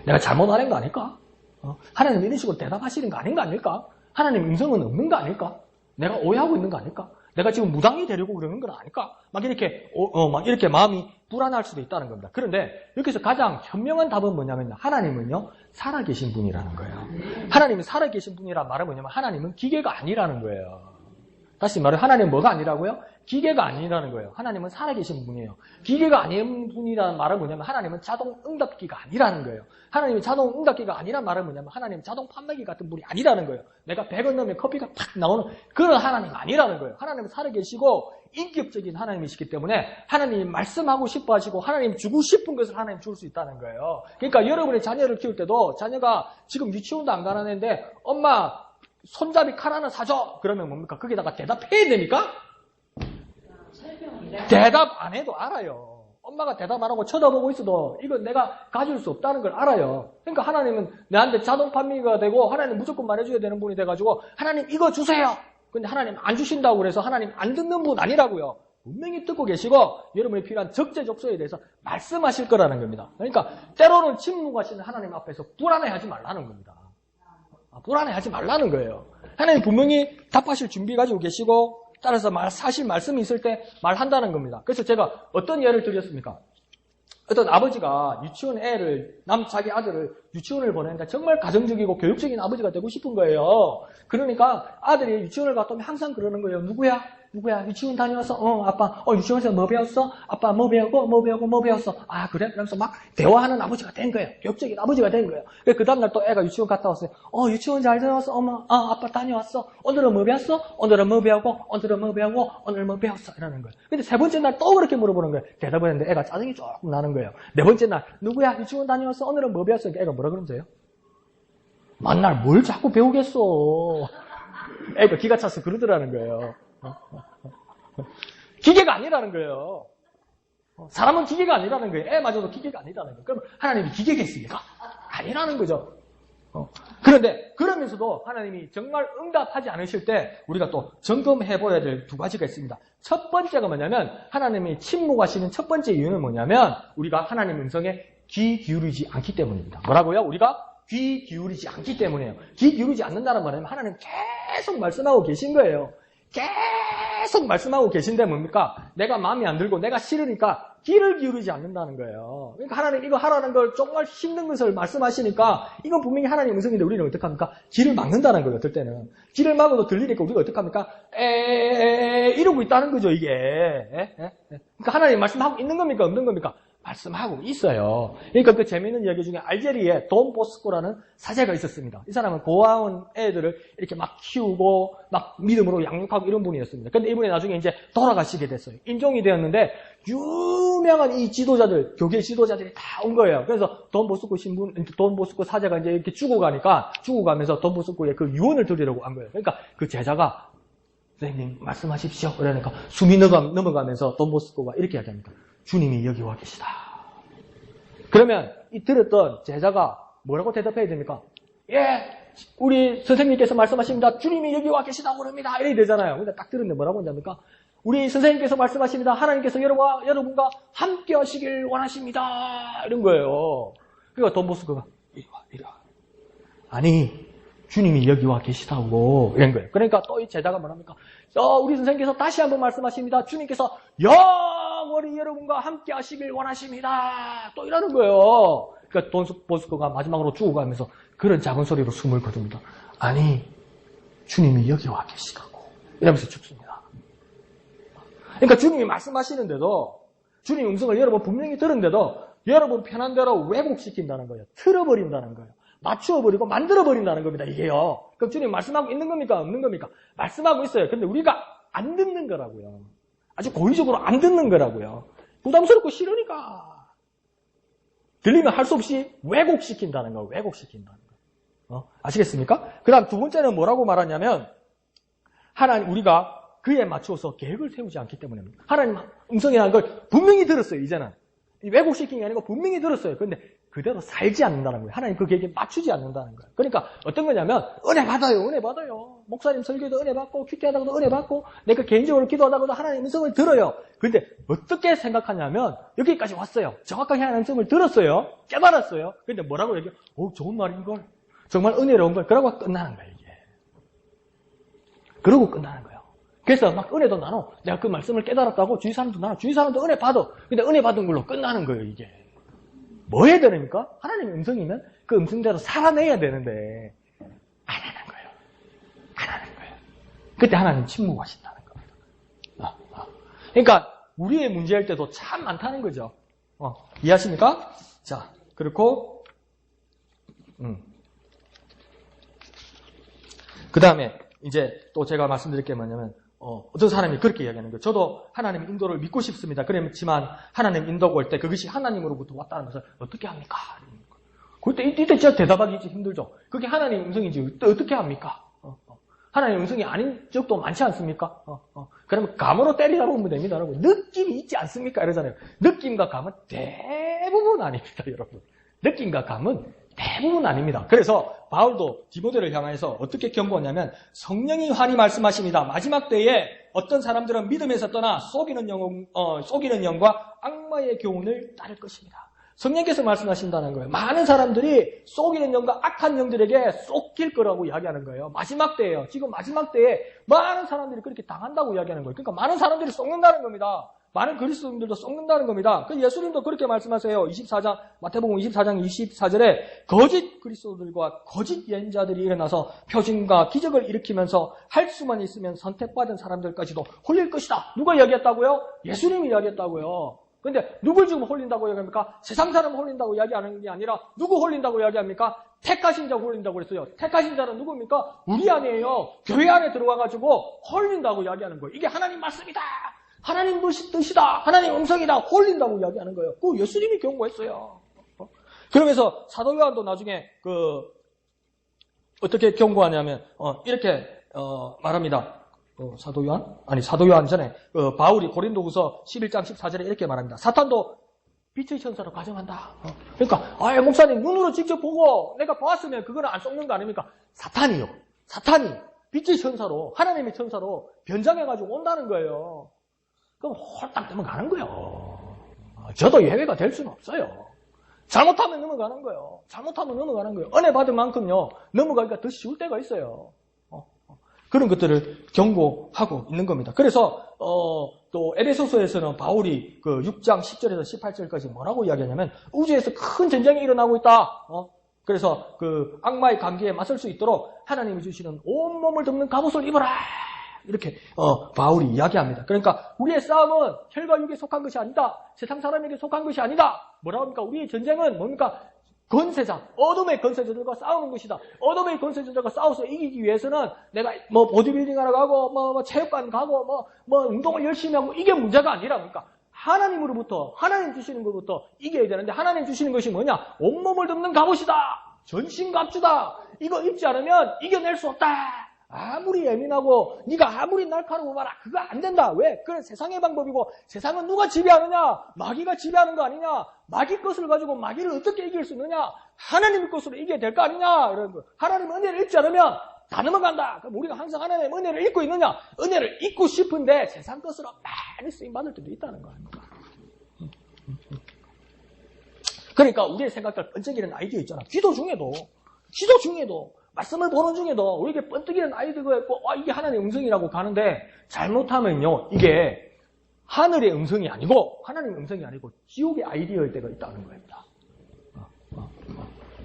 내가 잘못 안 한 거 아닐까? 하나님 이런 식으로 대답하시는 거 아닌 거 아닐까? 하나님 음성은 없는 거 아닐까? 내가 오해하고 있는 거 아닐까? 내가 지금 무당이 되려고 그러는 건 아닐까? 막 이렇게 마음이 불안할 수도 있다는 겁니다. 그런데 여기서 가장 현명한 답은 뭐냐면요. 하나님은요, 살아계신 분이라는 거예요. 하나님이 살아계신 분이란 말은 뭐냐면 하나님은 기계가 아니라는 거예요. 다시 말해 하나님은 뭐가 아니라고요? 기계가 아니라는 거예요. 하나님은 살아계신 분이에요. 기계가 아닌 분이라는 말은 뭐냐면 하나님은 자동 응답기가 아니라는 거예요. 하나님이 자동 응답기가 아니란 말은 뭐냐면 하나님은 자동 판매기 같은 분이 아니라는 거예요. 내가 100원 넣으면 커피가 팍 나오는 그런 하나님 아니라는 거예요. 하나님은 살아계시고 인격적인 하나님이시기 때문에 하나님이 말씀하고 싶어 하시고 하나님이 주고 싶은 것을 하나님 줄 수 있다는 거예요. 그러니까 여러분의 자녀를 키울 때도 자녀가 지금 유치원도 안 가는 애인데 엄마 손잡이 칼 하나 사줘. 그러면 뭡니까? 거기다가 대답해야 됩니까? 대답 안 해도 알아요. 엄마가 대답 안 하고 쳐다보고 있어도 이건 내가 가질 수 없다는 걸 알아요. 그러니까 하나님은 내한테 자동 판매가 되고 하나님 무조건 말해줘야 되는 분이 돼가지고 하나님 이거 주세요. 근데 하나님 안 주신다고 그래서 하나님 안 듣는 분 아니라고요. 분명히 듣고 계시고 여러분이 필요한 적재적소에 대해서 말씀하실 거라는 겁니다. 그러니까 때로는 침묵하시는 하나님 앞에서 불안해하지 말라는 겁니다. 불안해하지 말라는 거예요. 하나님 분명히 답하실 준비 가지고 계시고 따라서 사실 말씀이 있을 때 말한다는 겁니다. 그래서 제가 어떤 예를 드렸습니까? 어떤 아버지가 유치원 애를 자기 아들을 유치원을 보내는데 정말 가정적이고 교육적인 아버지가 되고 싶은 거예요. 그러니까 아들이 유치원을 갔다 오면 항상 그러는 거예요. 누구야? 유치원 다녀왔어? 아빠. 유치원에서 뭐 배웠어? 아빠 뭐 배우고 뭐 배웠어? 아, 그래? 그러면서 막 대화하는 아버지가 된 거예요. 교육적인 아버지가 된 거예요. 그 다음날 또 애가 유치원 갔다 왔어요. 유치원 잘 다녀왔어? 엄마. 아빠 다녀왔어? 오늘은 뭐 배웠어? 오늘은 뭐 배우고 오늘 뭐 배웠어? 이러는 거예요. 근데 세 번째 날 또 그렇게 물어보는 거예요. 대답을 했는데 애가 짜증이 조금 나는 거예요. 네 번째 날, 누구야? 유치원 다녀왔어? 오늘은 뭐 배웠어? 애가 뭐라 그러면서요? 만날 뭘 자꾸 배우겠어? 애가 기가 차서 그러더라는 거예요. 기계가 아니라는 거예요. 사람은 기계가 아니라는 거예요. 애마저도 기계가 아니라는 거예요. 그럼 하나님이 기계겠습니까? 아니라는 거죠. 그런데 그러면서도 하나님이 정말 응답하지 않으실 때 우리가 또 점검해봐야 될 두 가지가 있습니다. 첫 번째가 뭐냐면 하나님이 침묵하시는 첫 번째 이유는 뭐냐면 우리가 하나님 음성에 귀 기울이지 않기 때문입니다. 뭐라고요? 우리가 귀 기울이지 않기 때문이에요. 귀 기울이지 않는다는 말은 하나님 계속 말씀하고 계신 거예요. 계속 말씀하고 계신데 뭡니까? 내가 마음에 안 들고 내가 싫으니까 귀를 기울이지 않는다는 거예요. 그러니까 하나님 이거 하라는 걸 정말 힘든 것을 말씀하시니까 이건 분명히 하나님 음성인데 우리는 어떡합니까? 귀를 막는다는 거예요. 어떨 때는. 귀를 막아도 들리니까 우리가 어떡합니까? 이러고 있다는 거죠. 이게. 그러니까 하나님 말씀하고 있는 겁니까? 없는 겁니까? 말씀하고 있어요. 그러니까 그 재미있는 이야기 중에 알제리에 돈 보스코라는 사제가 있었습니다. 이 사람은 고아원 애들을 이렇게 막 키우고 막 믿음으로 양육하고 이런 분이었습니다. 근데 이분이 나중에 이제 돌아가시게 됐어요. 인종이 되었는데 유명한 이 지도자들, 교계 지도자들이 다 온 거예요. 그래서 돈 보스코 사제가 이제 이렇게 죽어가면서 돈 보스코의 그 유언을 드리려고 한 거예요. 그러니까 그 제자가 선생님 말씀하십시오. 그러니까 숨이 넘어가면서 돈 보스코가 이렇게 이야기합니다. 주님이 여기 와 계시다. 그러면 이 들었던 제자가 뭐라고 대답해야 됩니까? 예, 우리 선생님께서 말씀하십니다. 주님이 여기 와 계시다고 그럽니다. 이래야 되잖아요. 근데 딱 들었는데 뭐라고 한답니까? 우리 선생님께서 말씀하십니다. 하나님께서 여러분과 함께 하시길 원하십니다. 이런 거예요. 그러니까 돈 보스코가 이리 와. 아니, 주님이 여기 와 계시다고 이런 거예요. 그러니까 또 이 제자가 뭐랍니까? 우리 선생님께서 다시 한번 말씀하십니다. 주님께서 영원히 여러분과 함께 하시길 원하십니다. 또 이러는 거예요. 그러니까 돈 보스코가 마지막으로 죽어가면서 그런 작은 소리로 숨을 거둡니다. 아니, 주님이 여기 와 계시다고. 이러면서 죽습니다. 그러니까 주님이 말씀하시는데도, 주님 음성을 여러분 분명히 들은데도, 여러분 편한 대로 왜곡시킨다는 거예요. 틀어버린다는 거예요. 맞추어버리고 만들어버린다는 겁니다, 이게요. 그럼 주님 말씀하고 있는 겁니까? 없는 겁니까? 말씀하고 있어요. 근데 우리가 안 듣는 거라고요. 아주 고의적으로 안 듣는 거라고요. 부담스럽고 싫으니까. 들리면 할 수 없이 왜곡시킨다는 거, 왜곡시킨다는 거. 아시겠습니까? 그 다음 두 번째는 뭐라고 말하냐면, 하나님, 우리가 그에 맞추어서 계획을 세우지 않기 때문입니다. 하나님 음성이라는 걸 분명히 들었어요, 이제는. 왜곡시킨 게 아니고 분명히 들었어요. 그런데 그대로 살지 않는다는 거예요. 하나님 그 계획에 맞추지 않는다는 거예요. 그러니까 어떤 거냐면, 은혜 받아요, 은혜 받아요. 목사님 설교도 은혜 받고, 큐티하다가도 은혜 받고, 내가 개인적으로 기도하다가도 하나님 음성을 들어요. 근데 어떻게 생각하냐면, 여기까지 왔어요. 정확하게 하나님 음성을 들었어요. 깨달았어요. 근데 뭐라고 얘기해요? 좋은 말인걸. 정말 은혜로운걸. 그러고 끝나는 거예요, 이게. 그러고 끝나는 거예요. 그래서 막 은혜도 나눠. 내가 그 말씀을 깨달았다고 주위 사람도 나눠. 주위 사람도 은혜 받아. 근데 은혜 받은 걸로 끝나는 거예요, 이게. 뭐 해야 되니까? 하나님의 음성이면 그 음성대로 살아내야 되는데 안 하는 거예요. 안 하는 거예요. 그때 하나님 침묵하신다는 겁니다. 그러니까 우리의 문제일 때도 참 많다는 거죠. 이해하십니까? 자, 그리고 그 다음에 이제 또 제가 말씀드릴 게 뭐냐면 어떤 사람이 그렇게 이야기하는 거예요. 저도 하나님 인도를 믿고 싶습니다. 그렇지만 하나님 인도가 올 때 그것이 하나님으로부터 왔다는 것을 어떻게 합니까? 그때 이때 진짜 대답하기 힘들죠. 그게 하나님 음성인지 어떻게 합니까? 하나님 음성이 아닌 적도 많지 않습니까? 그러면 감으로 때리라고 보면 됩니다, 여러분. 느낌이 있지 않습니까? 이러잖아요. 느낌과 감은 대부분 아닙니다, 여러분. 느낌과 감은 대부분 아닙니다. 그래서 바울도 디모데를 향해서 어떻게 경고하냐면, 성령이 환히 말씀하십니다. 마지막 때에 어떤 사람들은 믿음에서 떠나 속이는 영과 악마의 교훈을 따를 것입니다. 성령께서 말씀하신다는 거예요. 많은 사람들이 속이는 영과 악한 영들에게 속길 거라고 이야기하는 거예요. 마지막 때예요. 지금 마지막 때에 많은 사람들이 그렇게 당한다고 이야기하는 거예요. 그러니까 많은 사람들이 속는다는 겁니다. 많은 그리스도인들도 썩는다는 겁니다. 그 예수님도 그렇게 말씀하세요. 24장, 마태복음 24장 24절에 거짓 그리스도들과 거짓 예언자들이 일어나서 표징과 기적을 일으키면서 할 수만 있으면 선택받은 사람들까지도 홀릴 것이다. 누가 이야기했다고요? 예수님이 이야기했다고요. 근데 누굴 지금 홀린다고 이야기합니까? 세상 사람 홀린다고 이야기하는 게 아니라 누구 홀린다고 이야기합니까? 택하신 자 홀린다고 그랬어요. 택하신 자는 누굽니까? 우리 안에요. 교회 안에 들어와가지고 홀린다고 이야기하는 거예요. 이게 하나님 말씀이다. 하나님 뜻이다. 하나님 음성이다. 홀린다고 이야기하는 거예요. 그 예수님이 경고했어요. 그러면서 사도 요한도 나중에 어떻게 경고하냐면 이렇게 말합니다. 사도 요한 전에 바울이 고린도후서 11장 14절에 이렇게 말합니다. 사탄도 빛의 천사로 가정한다. 그러니까 목사님 눈으로 직접 보고 내가 보았으면 그거는 안 썩는 거 아닙니까? 사탄이 빛의 천사로, 하나님의 천사로 변장해가지고 온다는 거예요. 그럼 홀딱 넘어가는 거예요. 저도 예외가 될 수는 없어요. 잘못하면 넘어가는 거예요. 은혜 받을 만큼요, 넘어가기가 더 쉬울 때가 있어요. 그런 것들을 경고하고 있는 겁니다. 그래서 또 에베소서에서는 바울이 그 6장 10절에서 18절까지 뭐라고 이야기하냐면, 우주에서 큰 전쟁이 일어나고 있다. 그래서 그 악마의 감기에 맞설 수 있도록 하나님이 주시는 온몸을 덮는 갑옷을 입어라. 이렇게 바울이 이야기합니다. 그러니까 우리의 싸움은 혈과 육에 속한 것이 아니다. 세상 사람에게 속한 것이 아니다. 뭐라고 합니까? 우리의 전쟁은 뭡니까? 권세자, 어둠의 권세자들과 싸우는 것이다. 어둠의 권세자들과 싸워서 이기기 위해서는 내가 보디빌딩 하러 가고 체육관 가고 운동을 열심히 하고 이게 문제가 아니라, 그러니까 하나님으로부터, 하나님 주시는 것부터 이겨야 되는데, 하나님 주시는 것이 뭐냐? 온몸을 덮는 갑옷이다. 전신갑주다. 이거 입지 않으면 이겨낼 수 없다. 아무리 예민하고 네가 아무리 날카로워 봐라, 그거 안 된다. 왜? 그건 세상의 방법이고, 세상은 누가 지배하느냐? 마귀가 지배하는 거 아니냐? 마귀 것을 가지고 마귀를 어떻게 이길 수 있느냐? 하나님의 것으로 이겨야 될 거 아니냐? 이런 거. 하나님의 은혜를 잊지 않으면 다 넘어간다. 그럼 우리가 항상 하나님의 은혜를 잊고 있느냐? 은혜를 잊고 싶은데 세상 것으로 많이 쓰임받을 때도 있다는 거 아닙니까? 그러니까 우리의 생각할 번쩍이는 아이디어 있잖아. 기도 중에도 말씀을 보는 중에도 우리에게 번뜩이는 아이디어가 있고, 이게 하나님의 음성이라고 가는데, 잘못하면요, 이게 하늘의 음성이 아니고, 하나님의 음성이 아니고, 지옥의 아이디어일 때가 있다는 겁니다.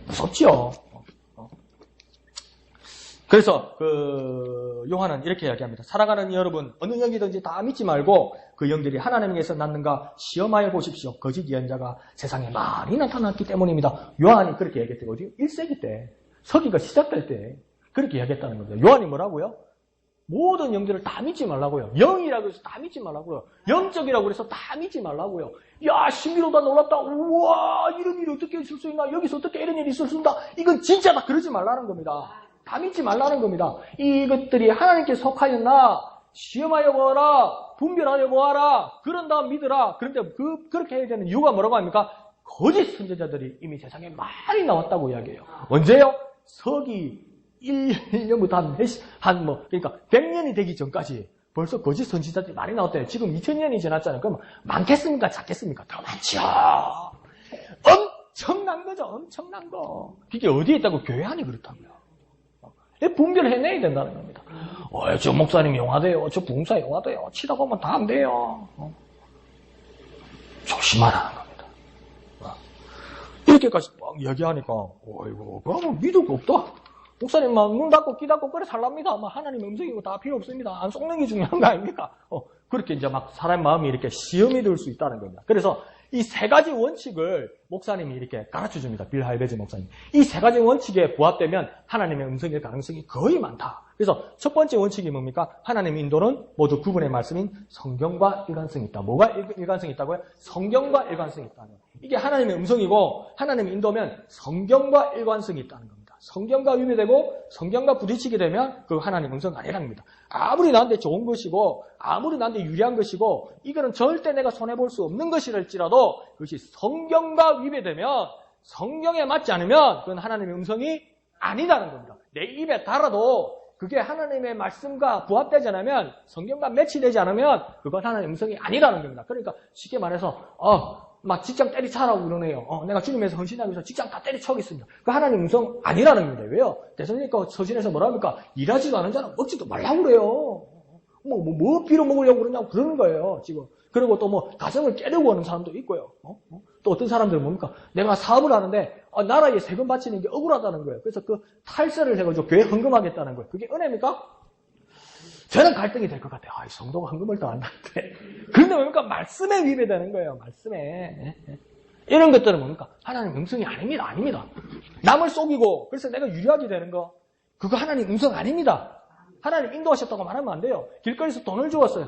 무섭지요? 그래서 요한은 이렇게 이야기합니다. 사랑하는 여러분, 어느 영이든지 다 믿지 말고 그 영들이 하나님에게서 났는가 시험하여 보십시오. 거짓 예언자가 세상에 많이 나타났기 때문입니다. 요한이 그렇게 얘기했대요. 어디? 1세기 때, 서기가 시작될 때 그렇게 이야기했다는 겁니다. 요한이 뭐라고요? 모든 영들을 다 믿지 말라고요. 영이라고 해서 다 믿지 말라고요. 영적이라고 해서 다 믿지 말라고요. 야, 신비로다, 놀랍다. 우와, 이런 일이 어떻게 있을 수 있나? 여기서 어떻게 이런 일이 있을 수 있나? 이건 진짜다. 그러지 말라는 겁니다. 다 믿지 말라는 겁니다. 이것들이 하나님께 속하였나? 시험하여 보아라. 분별하여 보아라. 그런 다음 믿으라. 그런데 그렇게 해야 되는 이유가 뭐라고 합니까? 거짓 선지자들이 이미 세상에 많이 나왔다고 이야기해요. 언제요? 서기 1년부터 그러니까 100년이 되기 전까지 벌써 거짓 선지자들이 많이 나왔대요. 지금 2000년이 지났잖아요. 그럼 많겠습니까? 작겠습니까? 더 많지요. 엄청난 거죠. 엄청난 거. 그게 어디에 있다고? 교회 안에 그렇다고요. 분별해내야 된다는 겁니다. 저 목사님 용하대요. 저 부흥사 용하대요. 치다 보면 다 안 돼요. 조심하라는 겁니다. 이렇게까지 막 이야기하니까 그러면 믿을 거 없다. 목사님만 눈 닫고 귀 닫고 그래 살랍니다. 하나님의 음성이고 다 필요 없습니다. 안 속는 게 중요한 거 아닙니까? 그렇게 이제 막 사람 마음이 이렇게 시험이 들 수 있다는 겁니다. 그래서 이 세 가지 원칙을 목사님이 이렇게 가르쳐 줍니다. 빌 할베즈 목사님. 이 세 가지 원칙에 부합되면 하나님의 음성일 가능성이 거의 많다. 그래서 첫 번째 원칙이 뭡니까? 하나님의 인도는 모두 그분의 말씀인 성경과 일관성이 있다. 뭐가 일관성이 있다고요? 성경과 일관성이 있다는 거예요. 이게 하나님의 음성이고 하나님의 인도면 성경과 일관성이 있다는 겁니다. 성경과 위배되고 성경과 부딪히게 되면 그 하나님의 음성이 아니라는 겁니다. 아무리 나한테 좋은 것이고 아무리 나한테 유리한 것이고 이거는 절대 내가 손해볼 수 없는 것이랄지라도 그것이 성경과 위배되면 성경에 맞지 않으면 그건 하나님의 음성이 아니라는 겁니다. 내 입에 달아도 그게 하나님의 말씀과 부합되지 않으면 성경과 매치되지 않으면 그건 하나님의 음성이 아니라는 겁니다. 그러니까 쉽게 말해서 막 직장 때리차라고 그러네요. 내가 주님에서 헌신하기 위해서 직장 다 때리쳐겠습니다. 그 하나님 음성 아니라는 겁니다. 왜요? 대선이니까 서신에서 뭐라 합니까? 일하지도 않은 자는 먹지도 말라고 그래요. 뭐 빌어먹으려고 그러냐고 그러는 거예요, 지금. 그리고 또 가정을 깨려고 하는 사람도 있고요. 또 어떤 사람들은 뭡니까? 내가 사업을 하는데, 나라에 세금 바치는 게 억울하다는 거예요. 그래서 그 탈세를 해가지고 교회 헌금하겠다는 거예요. 그게 은혜입니까? 저는 갈등이 될 것 같아요. 성도가 헌금을 더 한다는데. 그런데 뭡니까? 말씀에 위배되는 거예요. 말씀에. 이런 것들은 뭡니까? 하나님 음성이 아닙니다. 아닙니다. 남을 속이고 그래서 내가 유리하게 되는 거. 그거 하나님 음성 아닙니다. 하나님 인도하셨다고 말하면 안 돼요. 길거리에서 돈을 주었어요.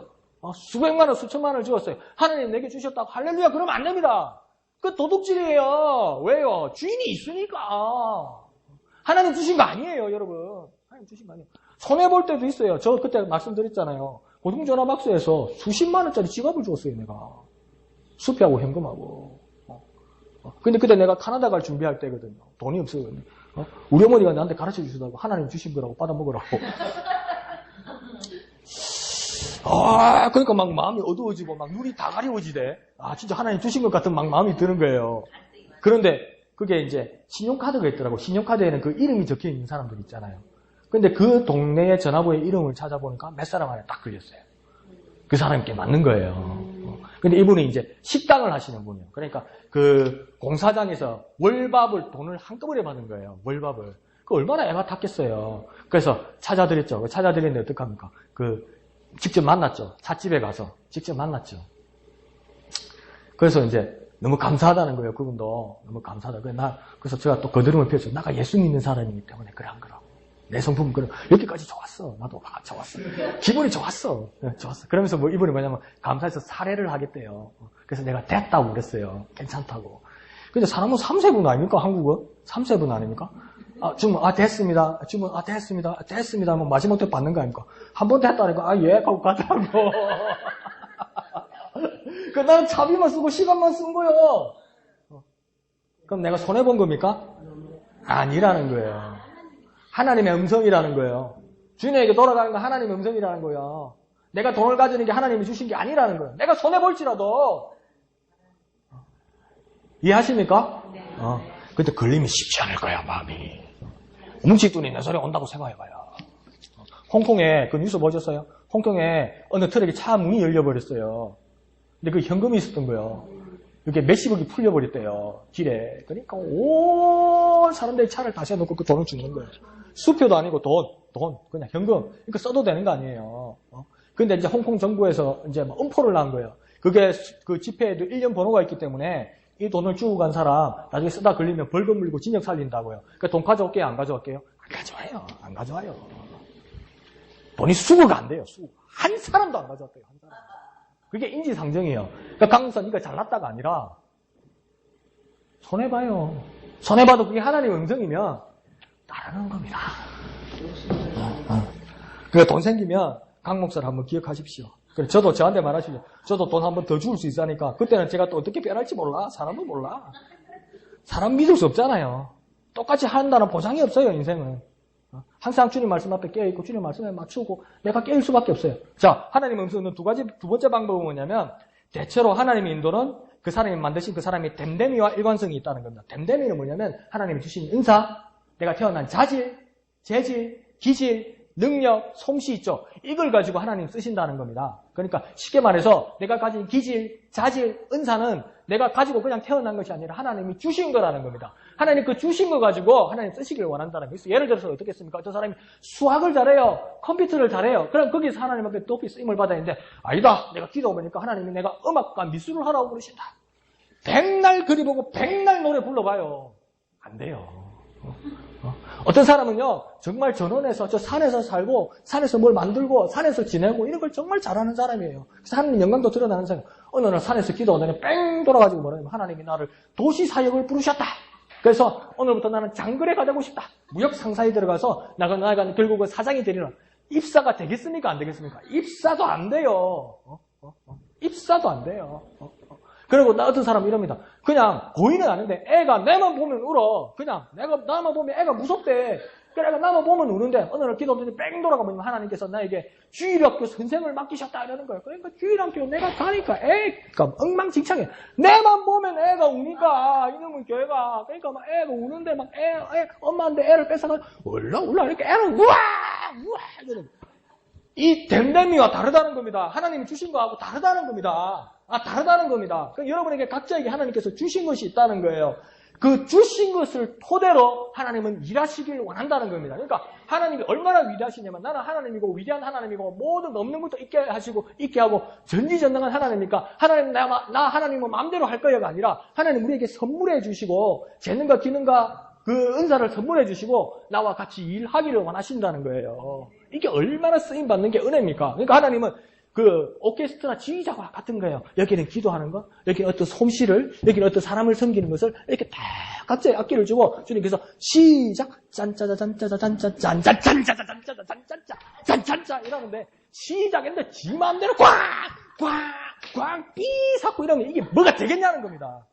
수백만 원, 수천만 원을 주었어요. 하나님 내게 주셨다고 할렐루야 그러면 안 됩니다. 그 도둑질이에요. 왜요? 주인이 있으니까. 하나님 주신 거 아니에요, 여러분. 하나님 주신 거 아니에요. 손해볼 때도 있어요. 저 그때 말씀드렸잖아요. 고등전화박스에서 수십만 원짜리 지갑을 줬어요, 내가. 수표하고 현금하고. 근데 그때 내가 캐나다 갈 준비할 때거든요. 돈이 없어요. 우리 어머니가 나한테 가르쳐 주시다고 하나님 주신 거라고 받아먹으라고. 그러니까 막 마음이 어두워지고 막 눈이 다 가려워지대. 진짜 하나님 주신 것 같은 막 마음이 드는 거예요. 그런데 그게 이제 신용카드가 있더라고. 신용카드에는 그 이름이 적혀 있는 사람들 있잖아요. 근데 그 동네의 전화부에 이름을 찾아보니까 몇 사람 안에 딱 걸렸어요. 그 사람께 맞는 거예요. 근데 이분이 이제 식당을 하시는 분이에요. 그러니까 그 공사장에서 월밥을 돈을 한꺼번에 받는 거예요. 월밥을. 그 얼마나 애가 탔겠어요. 그래서 찾아드렸죠. 찾아드렸는데 어떡합니까? 직접 만났죠. 찻집에 가서 직접 만났죠. 그래서 이제 너무 감사하다는 거예요. 그분도 너무 감사하다. 그래서 제가 또 거드름을 펴죠. 나가 예수 믿는 사람이기 때문에 그래 한 거라고. 내 성품은 그래. 여기까지 좋았어. 나도 좋았어. 기분이 좋았어. 좋았어. 그러면서 이분이 뭐냐면 감사해서 사례를 하겠대요. 그래서 내가 됐다고 그랬어요. 괜찮다고. 근데 사람은 3세분 아닙니까? 한국은? 3세분 아닙니까? 주문, 됐습니다. 주문, 됐습니다. 됐습니다. 하면 마지막 때 받는 거 아닙니까? 한 번 됐다니까, 예, 하고 가자고. 나는 차비만 쓰고 시간만 쓴 거예요. 그럼 내가 손해본 겁니까? 아니라는 거예요. 하나님의 음성이라는 거예요. 주님에게 돌아가는 건 하나님의 음성이라는 거예요. 내가 돈을 가지는 게 하나님이 주신 게 아니라는 거예요. 내가 손해볼지라도. 이해하십니까? 근데 걸리면 쉽지 않을 거야, 마음이. 뭉치돈이 내 소리 온다고 생각해봐요. 홍콩에, 그 뉴스 보셨어요? 홍콩에 어느 트럭이 차 문이 열려버렸어요. 근데 그 현금이 있었던 거예요. 이렇게 몇십억이 풀려버렸대요. 길에. 그러니까 온 사람들이 차를 다 세워놓고 그 돈을 주는 거예요. 수표도 아니고 돈, 그냥 현금. 그러니까 써도 되는 거 아니에요. 근데 이제 홍콩 정부에서 이제 막 음포를 난 거예요. 그게 그 지폐에도 1년 번호가 있기 때문에 이 돈을 주고 간 사람 나중에 쓰다 걸리면 벌금 물고 징역 살린다고요. 그러니까 돈 가져올게요? 안 가져올게요? 안 가져와요. 돈이 수거가 안 돼요. 수거. 한 사람도 안 가져왔대요. 한 사람. 그게 인지상정이에요. 그러니까 강선 이거 잘났다가 아니라 손해봐요. 손해봐도 그게 하나님의 음성이면 따르는 겁니다. 그러니까 돈 생기면 강 목사를 한번 기억하십시오. 그래, 저도 저한테 말하시죠. 저도 돈 한번 더 줄 수 있으니까 그때는 제가 또 어떻게 변할지 몰라. 사람도 몰라. 사람 믿을 수 없잖아요. 똑같이 한다는 보장이 없어요, 인생은. 항상 주님 말씀 앞에 깨어있고 주님 말씀에 맞추고 내가 깨일 수밖에 없어요. 자, 하나님의 음성은 두 번째 방법은 뭐냐면 대체로 하나님의 인도는 그 사람이 만드신 그 사람의 됨됨이와 일관성이 있다는 겁니다. 됨됨이는 뭐냐면 하나님이 주신 은사, 내가 태어난 자질, 재질, 기질, 능력, 솜씨 있죠. 이걸 가지고 하나님 쓰신다는 겁니다. 그러니까 쉽게 말해서 내가 가진 기질, 자질, 은사는 내가 가지고 그냥 태어난 것이 아니라 하나님이 주신 거라는 겁니다. 하나님 그 주신 거 가지고 하나님 쓰시길 원한다는 거예요. 예를 들어서 어떻게 씁니까? 어떤 사람이 수학을 잘해요. 컴퓨터를 잘해요. 그럼 거기서 하나님한테 높이 쓰임을 받아야 하는데 아니다. 내가 기도해보니까 하나님이 내가 음악과 미술을 하라고 그러신다. 백날 그리 보고 백날 노래 불러봐요. 안 돼요. 어떤 사람은요, 정말 전원에서 저 산에서 살고, 산에서 뭘 만들고, 산에서 지내고, 이런 걸 정말 잘하는 사람이에요. 그래서 하나님 영광도 드러나는 사람. 어느 날 산에서 기도하더니 뺑 돌아가지고 뭐냐면 하나님이 나를 도시사역을 부르셨다. 그래서 오늘부터 나는 장거래 가자고 싶다. 무역 상사에 들어가서 나가 결국 그 사장이 되리라. 입사가 되겠습니까? 안 되겠습니까? 입사도 안 돼요. 입사도 안 돼요. 그리고 어떤 사람은 이럽니다. 그냥 보이는 않는데 애가 내만 보면 울어. 그냥 나만 보면 애가 무섭대. 그래 애가 나만 보면 우는데 어느 날 기도하더니 뺑 돌아가면 하나님께서 나에게 주일학교 선생을 맡기셨다 이러는 거예요. 그러니까 주일학교 내가 가니까 애가 엉망진창해. 내만 보면 애가 우니까 이놈의 교회가 그러니까 막 애가 우는데 막 엄마한테 애를 뺏어가지고 울라 이렇게 애는 우와 이러는 이 댐댐이와 다르다는 겁니다. 하나님이 주신 거하고 다르다는 겁니다. 다르다는 겁니다. 그러니까 여러분에게 각자에게 하나님께서 주신 것이 있다는 거예요. 그 주신 것을 토대로 하나님은 일하시길 원한다는 겁니다. 그러니까 하나님이 얼마나 위대하시냐면 나는 하나님이고 위대한 하나님이고 모든 없는 것도 있게 하고 전지전능한 하나님이니까 하나님 나 하나님은 마음대로 할 거야가 아니라 하나님 우리에게 선물해 주시고 재능과 기능과 그 은사를 선물해 주시고 나와 같이 일하기를 원하신다는 거예요. 이게 얼마나 쓰임 받는 게 은혜입니까? 그러니까 하나님은 그 오케스트라 지휘자와 같은 거예요. 여기는 기도하는 거, 여기는 어떤 솜씨를, 여기는 어떤 사람을 섬기는 것을 이렇게 다 각자의 악기를 주고 주님께서 시작 짠짜자짠짜자짠짜짠짜자짠짜자짠짜 이러는데 시작했는데 지 마음대로 꽝꽝꽝 삐삭고 이러면 이게 뭐가 되겠냐는 겁니다.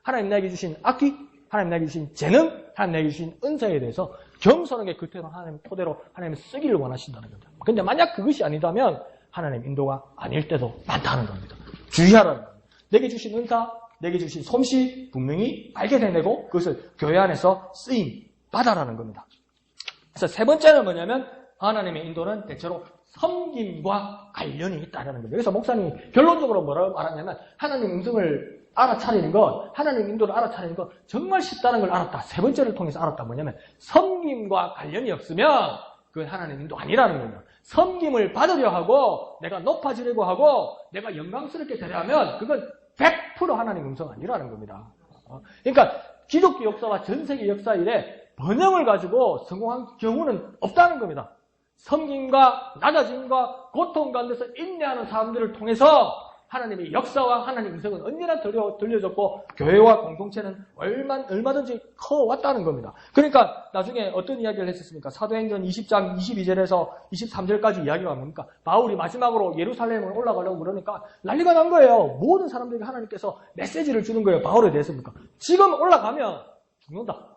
하나님 나에게 주신 악기, 하나님 나에게 주신 재능, 하나님 나에게 주신 은사에 대해서 겸손하게 그 하나님 토대로 하나님을 쓰기를 원하신다는 겁니다. 근데 만약 그것이 아니다면 하나님 인도가 아닐 때도 많다는 겁니다. 주의하라는 겁니다. 내게 주신 은사, 내게 주신 솜씨 분명히 발견해내고 그것을 교회 안에서 쓰임 받아라는 겁니다. 그래서 세 번째는 뭐냐면 하나님의 인도는 대체로 섬김과 관련이 있다는 겁니다. 그래서 목사님이 결론적으로 뭐라고 말하냐면 하나님 음성을 알아차리는 것, 하나님 인도를 알아차리는 것 정말 쉽다는 걸 알았다. 세 번째를 통해서 알았다. 뭐냐면 섬김과 관련이 없으면 그건 하나님 인도 아니라는 겁니다. 섬김을 받으려 하고 내가 높아지려고 하고 내가 영광스럽게 되려 하면 그건 100% 하나님 음성 아니라는 겁니다. 그러니까 기독교 역사와 전 세계 역사 이래 번영을 가지고 성공한 경우는 없다는 겁니다. 섬김과 낮아짐과 고통 가운데서 인내하는 사람들을 통해서 하나님의 역사와 하나님의 음성은 언제나 들려졌고 교회와 공동체는 얼마든지 커왔다는 겁니다. 그러니까 나중에 어떤 이야기를 했었습니까? 사도행전 20장 22절에서 23절까지 이야기가 뭡니까? 바울이 마지막으로 예루살렘을 올라가려고 그러니까 난리가 난 거예요. 모든 사람들에게 하나님께서 메시지를 주는 거예요. 바울에 대해서입니까? 지금 올라가면 죽는다.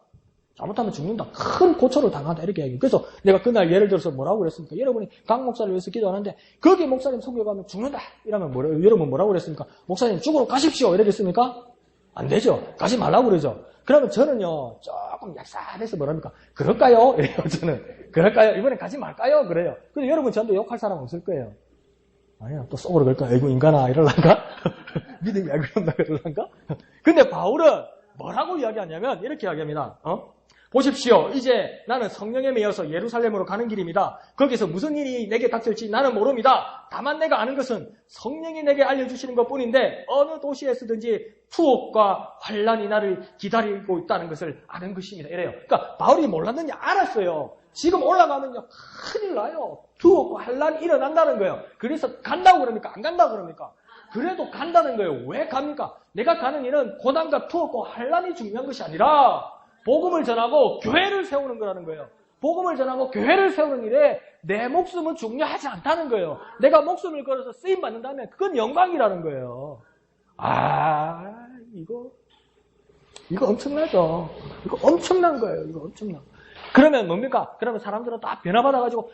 잘못하면 죽는다. 큰 고초를 당한다. 이렇게 이야기해요. 그래서 내가 그날 예를 들어서 뭐라고 그랬습니까? 여러분이 강 목사를 위해서 기도하는데 거기 목사님 선교 가면 죽는다. 이러면 여러분 뭐라고 그랬습니까? 목사님 죽으러 가십시오. 이러겠습니까? 안 되죠. 가지 말라고 그러죠. 그러면 저는요 조금 얍삽해서 뭐랍니까? 그럴까요? 이래요. 저는. 그럴까요? 이번엔 가지 말까요? 그래요. 근데 여러분 저한테 욕할 사람 없을 거예요. 아니야, 또 속으로 그럴까? 아이고, 인간아, 이럴란가? 믿음이 왜 그런다, 그럴란가? 근데 바울은 뭐라고 이야기하냐면, 이렇게 이야기합니다. 보십시오. 이제 나는 성령에 매여서 예루살렘으로 가는 길입니다. 거기서 무슨 일이 내게 닥칠지 나는 모릅니다. 다만 내가 아는 것은 성령이 내게 알려주시는 것뿐인데 어느 도시에서든지 투옥과 환란이 나를 기다리고 있다는 것을 아는 것입니다. 이래요. 그러니까 바울이 몰랐느냐? 알았어요. 지금 올라가면요 큰일 나요. 투옥과 환란이 일어난다는 거예요. 그래서 간다고 그럽니까? 안 간다고 그럽니까? 그래도 간다는 거예요. 왜 갑니까? 내가 가는 일은 고난과 투옥과 환란이 중요한 것이 아니라 복음을 전하고 교회를 세우는 거라는 거예요. 복음을 전하고 교회를 세우는 일에 내 목숨은 중요하지 않다는 거예요. 내가 목숨을 걸어서 쓰임 받는다면 그건 영광이라는 거예요. 이거 엄청나죠. 이거 엄청난 거예요. 이거 엄청난. 그러면 뭡니까? 그러면 사람들은 다 변화받아가지고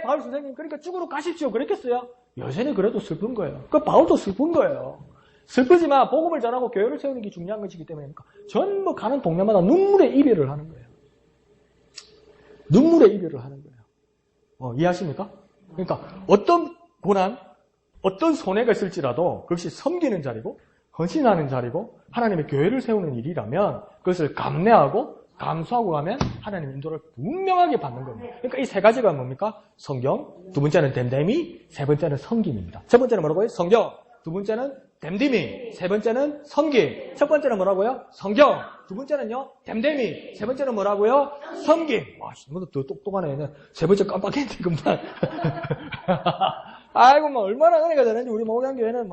바울 선생님 그러니까 죽으러 가십시오. 그랬겠어요? 여전히 그래도 슬픈 거예요. 그 바울도 슬픈 거예요. 슬프지만 복음을 전하고 교회를 세우는 게 중요한 것이기 때문에 전부 가는 동네마다 눈물의 이별을 하는 거예요. 눈물의 이별을 하는 거예요. 이해하십니까? 그러니까 어떤 고난, 어떤 손해가 있을지라도 그것이 섬기는 자리고 헌신하는 자리고 하나님의 교회를 세우는 일이라면 그것을 감내하고 감수하고 가면 하나님의 인도를 분명하게 받는 겁니다. 그러니까 이 세 가지가 뭡니까? 성경, 두 번째는 댐댐이, 세 번째는 섬김입니다. 첫 번째는 뭐라고요? 성경, 두 번째는 댐댐이, 세 번째는 섬김. 첫 번째는 뭐라고요? 성경. 두 번째는요, 댐댐이. 세 번째는 뭐라고요? 섬김. 와, 너도 더 똑똑하네. 세 번째 깜빡했는데, 금방. 아이고, 얼마나 은혜가 되는지, 우리 목양교회는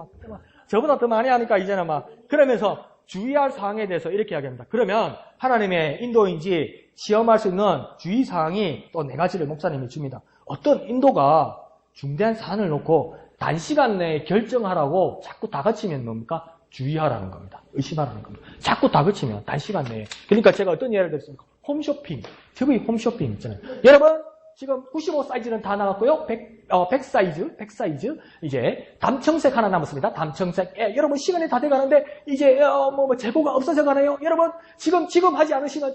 저보다 더 많이 하니까, 이제는 그러면서 주의할 사항에 대해서 이렇게 이야기합니다. 그러면 하나님의 인도인지 시험할 수 있는 주의사항이 또 네 가지를 목사님이 줍니다. 어떤 인도가 중대한 사안을 놓고 단시간 내에 결정하라고 자꾸 다그치면 뭡니까? 주의하라는 겁니다. 의심하라는 겁니다. 자꾸 다그치면 단시간 내에. 그러니까 제가 어떤 예를 들었습니까? 홈쇼핑. TV 홈쇼핑 있잖아요. 여러분 지금 95 사이즈는 다 나갔고요. 100 사이즈 이제 담청색 하나 남았습니다. 담청색. 여러분 시간이 다 돼가는데 이제 재고가 없어져 가네요. 여러분 지금 하지 않으시면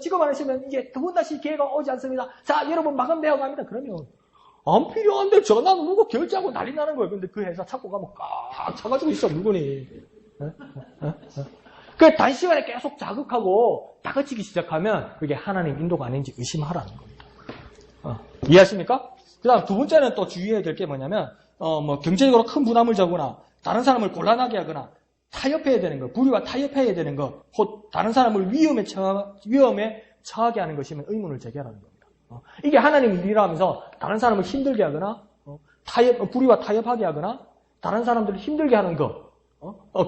이제 두 번 다시 기회가 오지 않습니다. 자 여러분 마감되어 갑니다. 그러면 안 필요한데 전화 누르고 결제하고 난리 나는 거예요. 근데 그 회사 찾고 가면 꽉 차가지고 있어, 물건이. 그 단시간에 계속 자극하고 다그치기 시작하면 그게 하나님 인도가 아닌지 의심하라는 겁니다. 이해하십니까? 그 다음 두 번째는 또 주의해야 될 게 뭐냐면, 경제적으로 큰 부담을 주거나, 다른 사람을 곤란하게 하거나, 타협해야 되는 거, 불의와 타협해야 되는 거, 혹 다른 사람을 위험에 처하게 하는 것이면 의문을 제기하라는 겁니다. 이게 하나님 일이라면서 다른 사람을 힘들게 하거나 불의와 타협하게 하거나 다른 사람들을 힘들게 하는 거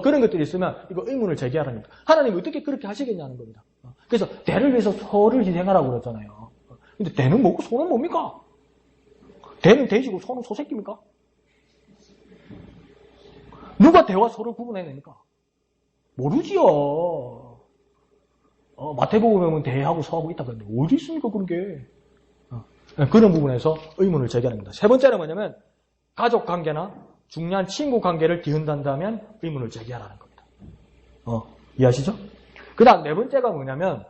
그런 것들이 있으면 이거 의문을 제기하라는 겁니다. 하나님이 어떻게 그렇게 하시겠냐는 겁니다. 그래서 대를 위해서 소를 희생하라고 그러잖아요. 근데 대는 뭐고 소는 뭡니까? 대는 돼지고 소는 소새끼입니까? 누가 대와 소를 구분해냅니까? 모르지요. 마태복음에 보면 대하고 소하고 있다고 했는데 어디 있습니까 그런 게? 그런 부분에서 의문을 제기합니다. 세 번째는 뭐냐면 가족 관계나 중요한 친구 관계를 뒤흔든다면 의문을 제기하라는 겁니다. 이해하시죠? 그 다음 네 번째가 뭐냐면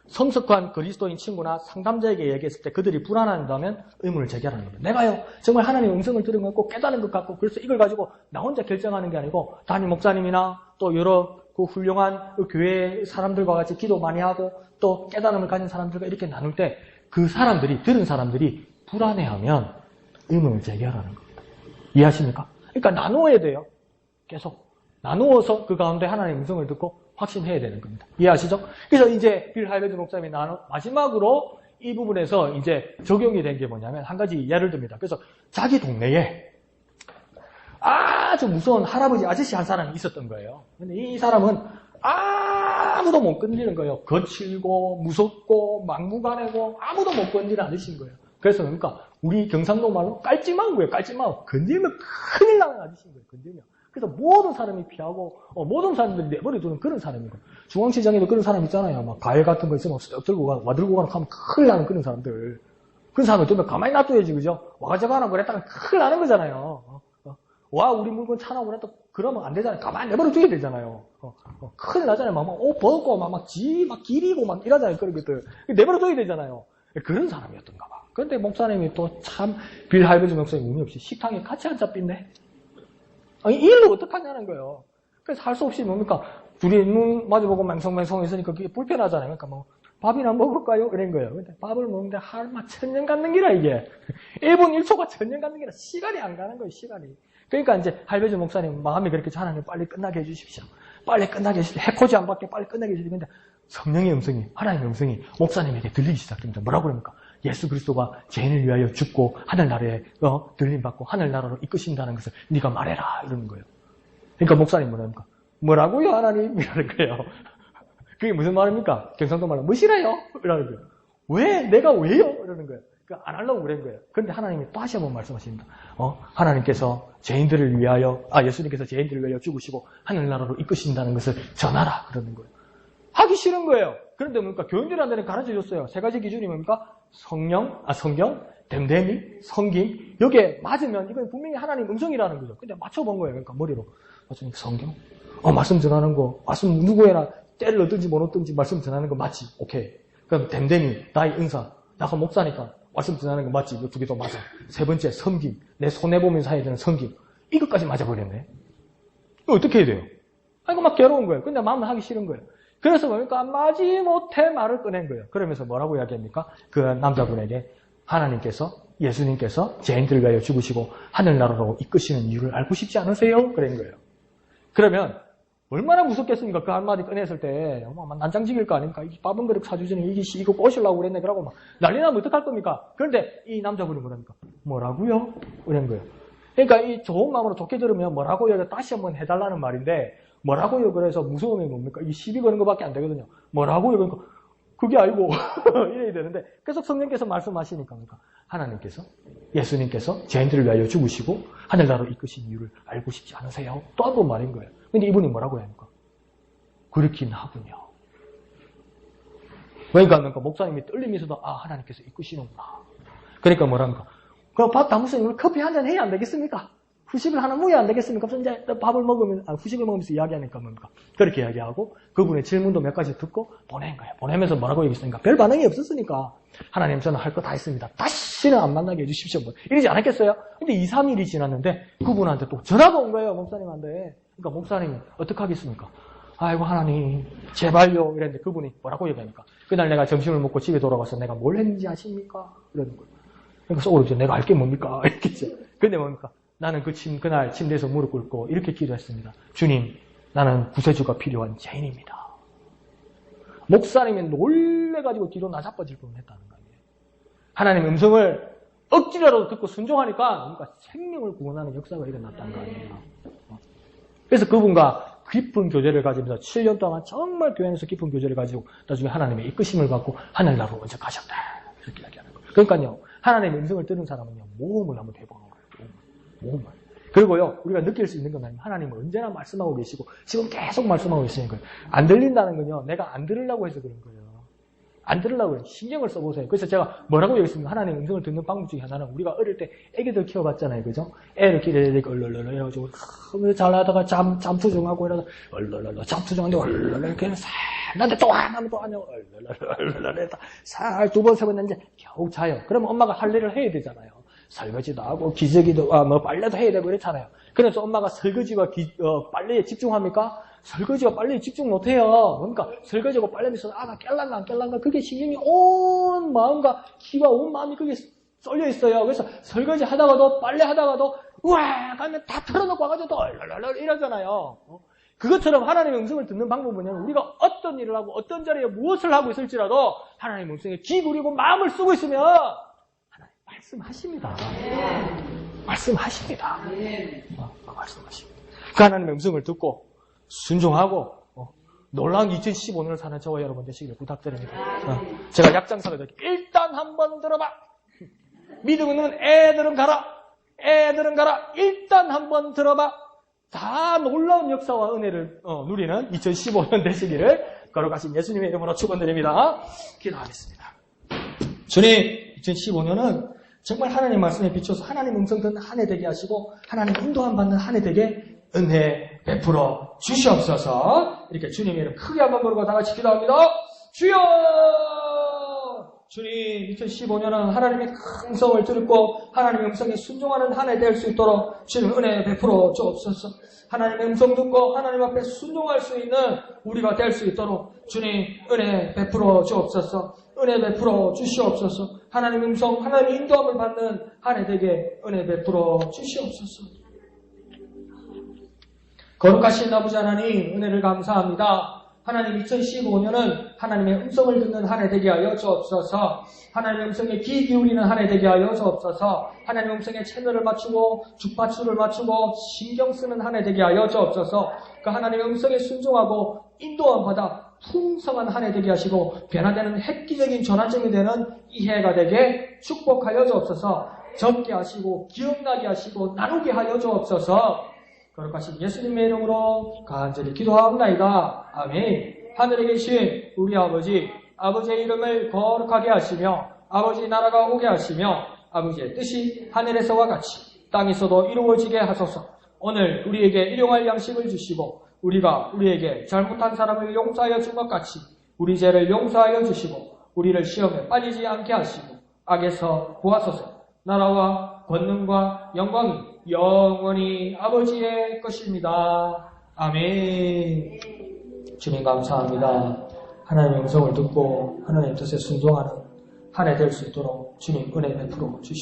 성숙한 그리스도인 친구나 상담자에게 얘기했을 때 그들이 불안한다면 의문을 제기하라는 겁니다. 내가요 정말 하나님의 음성을 들은 것 같고 깨달은 것 같고 그래서 이걸 가지고 나 혼자 결정하는 게 아니고 담임 목사님이나 또 여러 그 훌륭한 교회 사람들과 같이 기도 많이 하고 또 깨달음을 가진 사람들과 이렇게 나눌 때 그 사람들이 들은 사람들이 불안해하면 의문을 제기하라는 겁니다. 이해하십니까? 그러니까 나누어야 돼요. 계속 나누어서 그 가운데 하나님의 음성을 듣고 확신해야 되는 겁니다. 이해하시죠? 그래서 이제 빌 할베드 목사님이 마지막으로 이 부분에서 이제 적용이 된 게 뭐냐면 한 가지 예를 듭니다. 그래서 자기 동네에 아주 무서운 할아버지 아저씨 한 사람이 있었던 거예요. 근데 이 사람은 아무도 못 건드리는 거예요. 거칠고 무섭고 막무가내고 아무도 못 건드리는 아저씨인 거예요. 그래서 그러니까 우리 경상도 말로 깔찜한 거예요. 깔찜한. 건들면 큰일 나는 아저씨인 거예요. 건들면. 그래서 모든 사람이 피하고 모든 사람들이 내버려두는 그런 사람이고 중앙시장에도 그런 사람 있잖아요. 막 과일 같은 거 있으면 쓱 들고 가고 와들고 가고 하면 큰일 나는 그런 사람들. 그런 사람을 두면 가만히 놔둬야지 그죠? 와가지고 하나 그랬다가 큰일 나는 거잖아요. 와 우리 물건 차나고 그랬다 그러면 안 되잖아요. 가만히 내버려둬야 되잖아요. 큰일 나잖아요. 옷 벗고 막 기리고 막 이러잖아요. 그런 것들 내버려둬야 되잖아요. 그런 사람이었던가 봐. 그런데 목사님이 또 참 빌 할베즈 목사님 운이 없이 식당에 같이 앉아 빈네. 아니, 이 일로 어떡하냐는 거예요. 그래서 할 수 없이 뭡니까? 둘이 눈 마주보고 맹성맹성 있으니까 그게 불편하잖아요. 그러니까 뭐, 밥이나 먹을까요? 이런 거예요. 근데 밥을 먹는데 할마 천년 갖는 기라, 이게. 1분 1초가 천년 갖는 기라. 시간이 안 가는 거예요, 시간이. 그러니까 이제 할베즈 목사님 마음이 그렇게 하나님 빨리 끝나게 해주십시오. 빨리 끝나게 해주십시오. 해코지 안 받게 빨리 끝나게 해주십시오. 근데 성령의 음성이, 하나님의 음성이 목사님에게 들리기 시작합니다. 뭐라고 그럽니까? 예수 그리스도가 죄인을 위하여 죽고 하늘나라에 들림받고 하늘나라로 이끄신다는 것을 네가 말해라 이러는 거예요. 그러니까 목사님 뭐랍니까? 뭐라고요 하나님? 이러는 거예요. 그게 무슨 말입니까? 경상도 말로 뭐시래요? 이러는 거예요. 왜? 내가 왜요? 이러는 거예요. 그러니까 안 하려고 그런 거예요. 그런데 하나님이 또 다시 한번 말씀하십니다. 하나님께서 죄인들을 위하여, 예수님께서 죄인들을 위하여 죽으시고 하늘나라로 이끄신다는 것을 전하라 그러는 거예요. 하기 싫은 거예요. 그런데 뭡니까? 교인들한테는 가르쳐 줬어요. 세 가지 기준이 뭡니까? 성경, 댐댐이, 성김. 여기에 맞으면 이건 분명히 하나님 음성이라는 거죠. 근데 맞춰본 거예요. 그러니까 머리로. 맞으니까 성경. 말씀 전하는 거. 말씀 누구에나 때를 얻든지 못 얻든지 말씀 전하는 거 맞지? 오케이. 그럼 댐댐이, 나의 은사. 나가 목사니까 말씀 전하는 거 맞지? 이 두 개도 맞아. 세 번째, 섬김. 내 손해보면서 해야 되는 섬김. 이것까지 맞아버렸네. 이거 어떻게 해야 돼요? 이거 막 괴로운 거예요. 근데 마음은 하기 싫은 거예요. 그래서 뭡니까? 마지못해 말을 꺼낸 거예요. 그러면서 뭐라고 이야기합니까? 그 남자분에게 하나님께서, 예수님께서 죄인들을 위하여 죽으시고 하늘나라로 이끄시는 이유를 알고 싶지 않으세요? 그런 거예요. 그러면 얼마나 무섭겠습니까? 그 한마디 꺼냈을 때 난장직일 거 아닙니까? 밥 한 그릇 사주더니 이거 꼬시려고 그랬네. 그러고 막 난리 나면 어떡할 겁니까? 그런데 이 남자분이 뭐랍니까? 뭐라고요? 그런 거예요. 그러니까 이 좋은 마음으로 좋게 들으면 뭐라고요? 다시 한번 해달라는 말인데 뭐라고요? 그래서 무서움이 뭡니까? 이 시비 거는 것밖에 안 되거든요. 뭐라고요? 그러니까 그게 아니고 이래야 되는데 계속 성령께서 말씀하시니까 하나님께서 예수님께서 죄인들을 위하여 죽으시고 하늘나라로 이끄신 이유를 알고 싶지 않으세요? 또 한 번 말인 거예요. 근데 이분이 뭐라고 합니까? 그렇긴 하군요. 그러니까 목사님이 떨림이 있어도 하나님께서 이끄시는구나. 그러니까 뭐랍니까? 그럼 밥 담으시면 커피 한잔 해야 안 되겠습니까? 후식을 하나 먹어야 안 되겠습니까? 그래서 이제 밥을 먹으면, 후식을 먹으면서 이야기하니까 뭡니까? 그렇게 이야기하고, 그분의 질문도 몇 가지 듣고 보낸 거예요. 보내면서 뭐라고 얘기했으니까? 별 반응이 없었으니까, 하나님 저는 할 거 다 했습니다. 다시는 안 만나게 해주십시오. 이러지 않았겠어요? 근데 2, 3일이 지났는데, 그분한테 또 전화가 온 거예요, 목사님한테. 그러니까 목사님, 어떡하겠습니까? 아이고, 하나님, 제발요. 이랬는데 그분이 뭐라고 얘기합니까? 그날 내가 점심을 먹고 집에 돌아가서 내가 뭘 했는지 아십니까? 이러는 거예요. 그러니까 속으로 이제 내가 알 게 뭡니까? 이렇겠죠. 근데 뭡니까? 나는 그날 침대에서 무릎 꿇고 이렇게 기도했습니다. 주님, 나는 구세주가 필요한 죄인입니다. 목사님이 놀래가지고 뒤로 나자빠질 뻔했다는 거예요. 하나님의 음성을 억지로라도 듣고 순종하니까 뭔가 생명을 구원하는 역사가 일어났다는 거 아니에요. 그래서 그분과 깊은 교제를 가지면서 7년 동안 정말 교회 안에서 깊은 교제를 가지고 나중에 하나님의 이끄심을 받고 하늘나라로 먼저 가셨다. 이렇게 이야기하는 거예요. 그러니까요, 하나님의 음성을 들은 사람은요, 모험을 한번 해보는 거예요. 모험을. 그리고요, 우리가 느낄 수 있는 건 아니면 하나님은 언제나 말씀하고 계시고 지금 계속 말씀하고 계시는 거예요. 안 들린다는 건요, 내가 안 들으려고 해서 그런 거예요. 안 들으려고 해요. 신경을 써보세요. 그래서 제가 뭐라고 얘기했습니까? 하나님의 음성을 듣는 방법 중에 하나는 우리가 어릴 때 애기들 키워봤잖아요. 그죠? 애를 기르니까 얼얼얼 해가지고 잘하다가 잠투정하고 이러다가 얼얼얼 잠투정하는데 얼얼얼 이렇게 나한테 또 하면 또 하냐고 얼얼얼 해서 살 2번, 3번 이제 겨우 자요. 그러면 엄마가 할 일을 해야 되잖아요. 설거지도 하고 기저귀도 빨래도 해야 되고 이렇잖아요. 그래서 엄마가 설거지와 빨래에 집중합니까? 설거지와 빨래에 집중 못해요. 그러니까 설거지하고 빨래하면서 나 깰란가 안 깰란가 그게 신경이 온 마음과 기와 온 마음이 그게 쏠려 있어요. 그래서 설거지 하다가도 빨래 하다가도 우와 하면 다 털어놓고 와가지고 또 얼얼얼 이러잖아요. 그것처럼 하나님의 음성을 듣는 방법은 뭐냐면 우리가 어떤 일을 하고 어떤 자리에 무엇을 하고 있을지라도 하나님의 음성에 귀 기울이고 마음을 쓰고 있으면 말씀하십니다. 말씀하십니다. 말씀하십니다. 그 하나님의 음성을 듣고 순종하고 놀라운 2015년을 사는 저와 여러분 되시기를 부탁드립니다. 제가 약장사가 되게 일단 한번 들어봐. 믿음은 애들은 가라. 애들은 가라. 일단 한번 들어봐. 다 놀라운 역사와 은혜를 누리는 2015년 되시기를 거룩하신 예수님의 이름으로 축원드립니다. 기도하겠습니다. 주님, 2015년은 정말 하나님 말씀에 비춰서 하나님 음성 듣는 한 해 되게 하시고 하나님 인도함 받는 한 해 되게 은혜 베풀어 주시옵소서. 이렇게 주님의 이름 크게 한번 부르고 다 같이 기도합니다. 주여! 주님 2015년은 하나님의 큰 음성을 듣고 하나님의 음성에 순종하는 한 해 될 수 있도록 주님 은혜 베풀어 주옵소서. 하나님의 음성 듣고 하나님 앞에 순종할 수 있는 우리가 될 수 있도록 주님 은혜 베풀어 주옵소서. 은혜 베풀어 주시옵소서. 하나님의 음성, 하나님의 인도함을 받는 한 해 되게 은혜 베풀어 주시옵소서. 거룩하신 아버지 하나님 은혜를 감사합니다. 하나님 2015년은 하나님의 음성을 듣는 한 해 되게 하여 주옵소서. 하나님의 음성에 귀 기울이는 한 해 되게 하여 주옵소서. 하나님의 음성에 채널을 맞추고 주파수를 맞추고 신경 쓰는 한 해 되게 하여 주옵소서. 그 하나님의 음성에 순종하고 인도함 받아 풍성한 한 해 되게 하시고 변화되는 획기적인 전환점이 되는 이 해가 되게 축복하여 주옵소서. 적게 하시고 기억나게 하시고 나누게 하여 주옵소서. 거룩하신 예수님의 이름으로 간절히 기도하옵나이다. 아멘. 하늘에 계신 우리 아버지, 아버지의 이름을 거룩하게 하시며 아버지 나라가 오게 하시며 아버지의 뜻이 하늘에서와 같이 땅에서도 이루어지게 하소서. 오늘 우리에게 일용할 양식을 주시고 우리가 우리에게 잘못한 사람을 용서하여 준 것 같이 우리 죄를 용서하여 주시고 우리를 시험에 빠지지 않게 하시고 악에서 구하소서. 나라와 권능과 영광이 영원히 아버지의 것입니다. 아멘. 주님 감사합니다. 하나님의 음성을 듣고 하나님의 뜻에 순종하는 한 해 될 수 있도록 주님 은혜 베풀어 주시옵소서.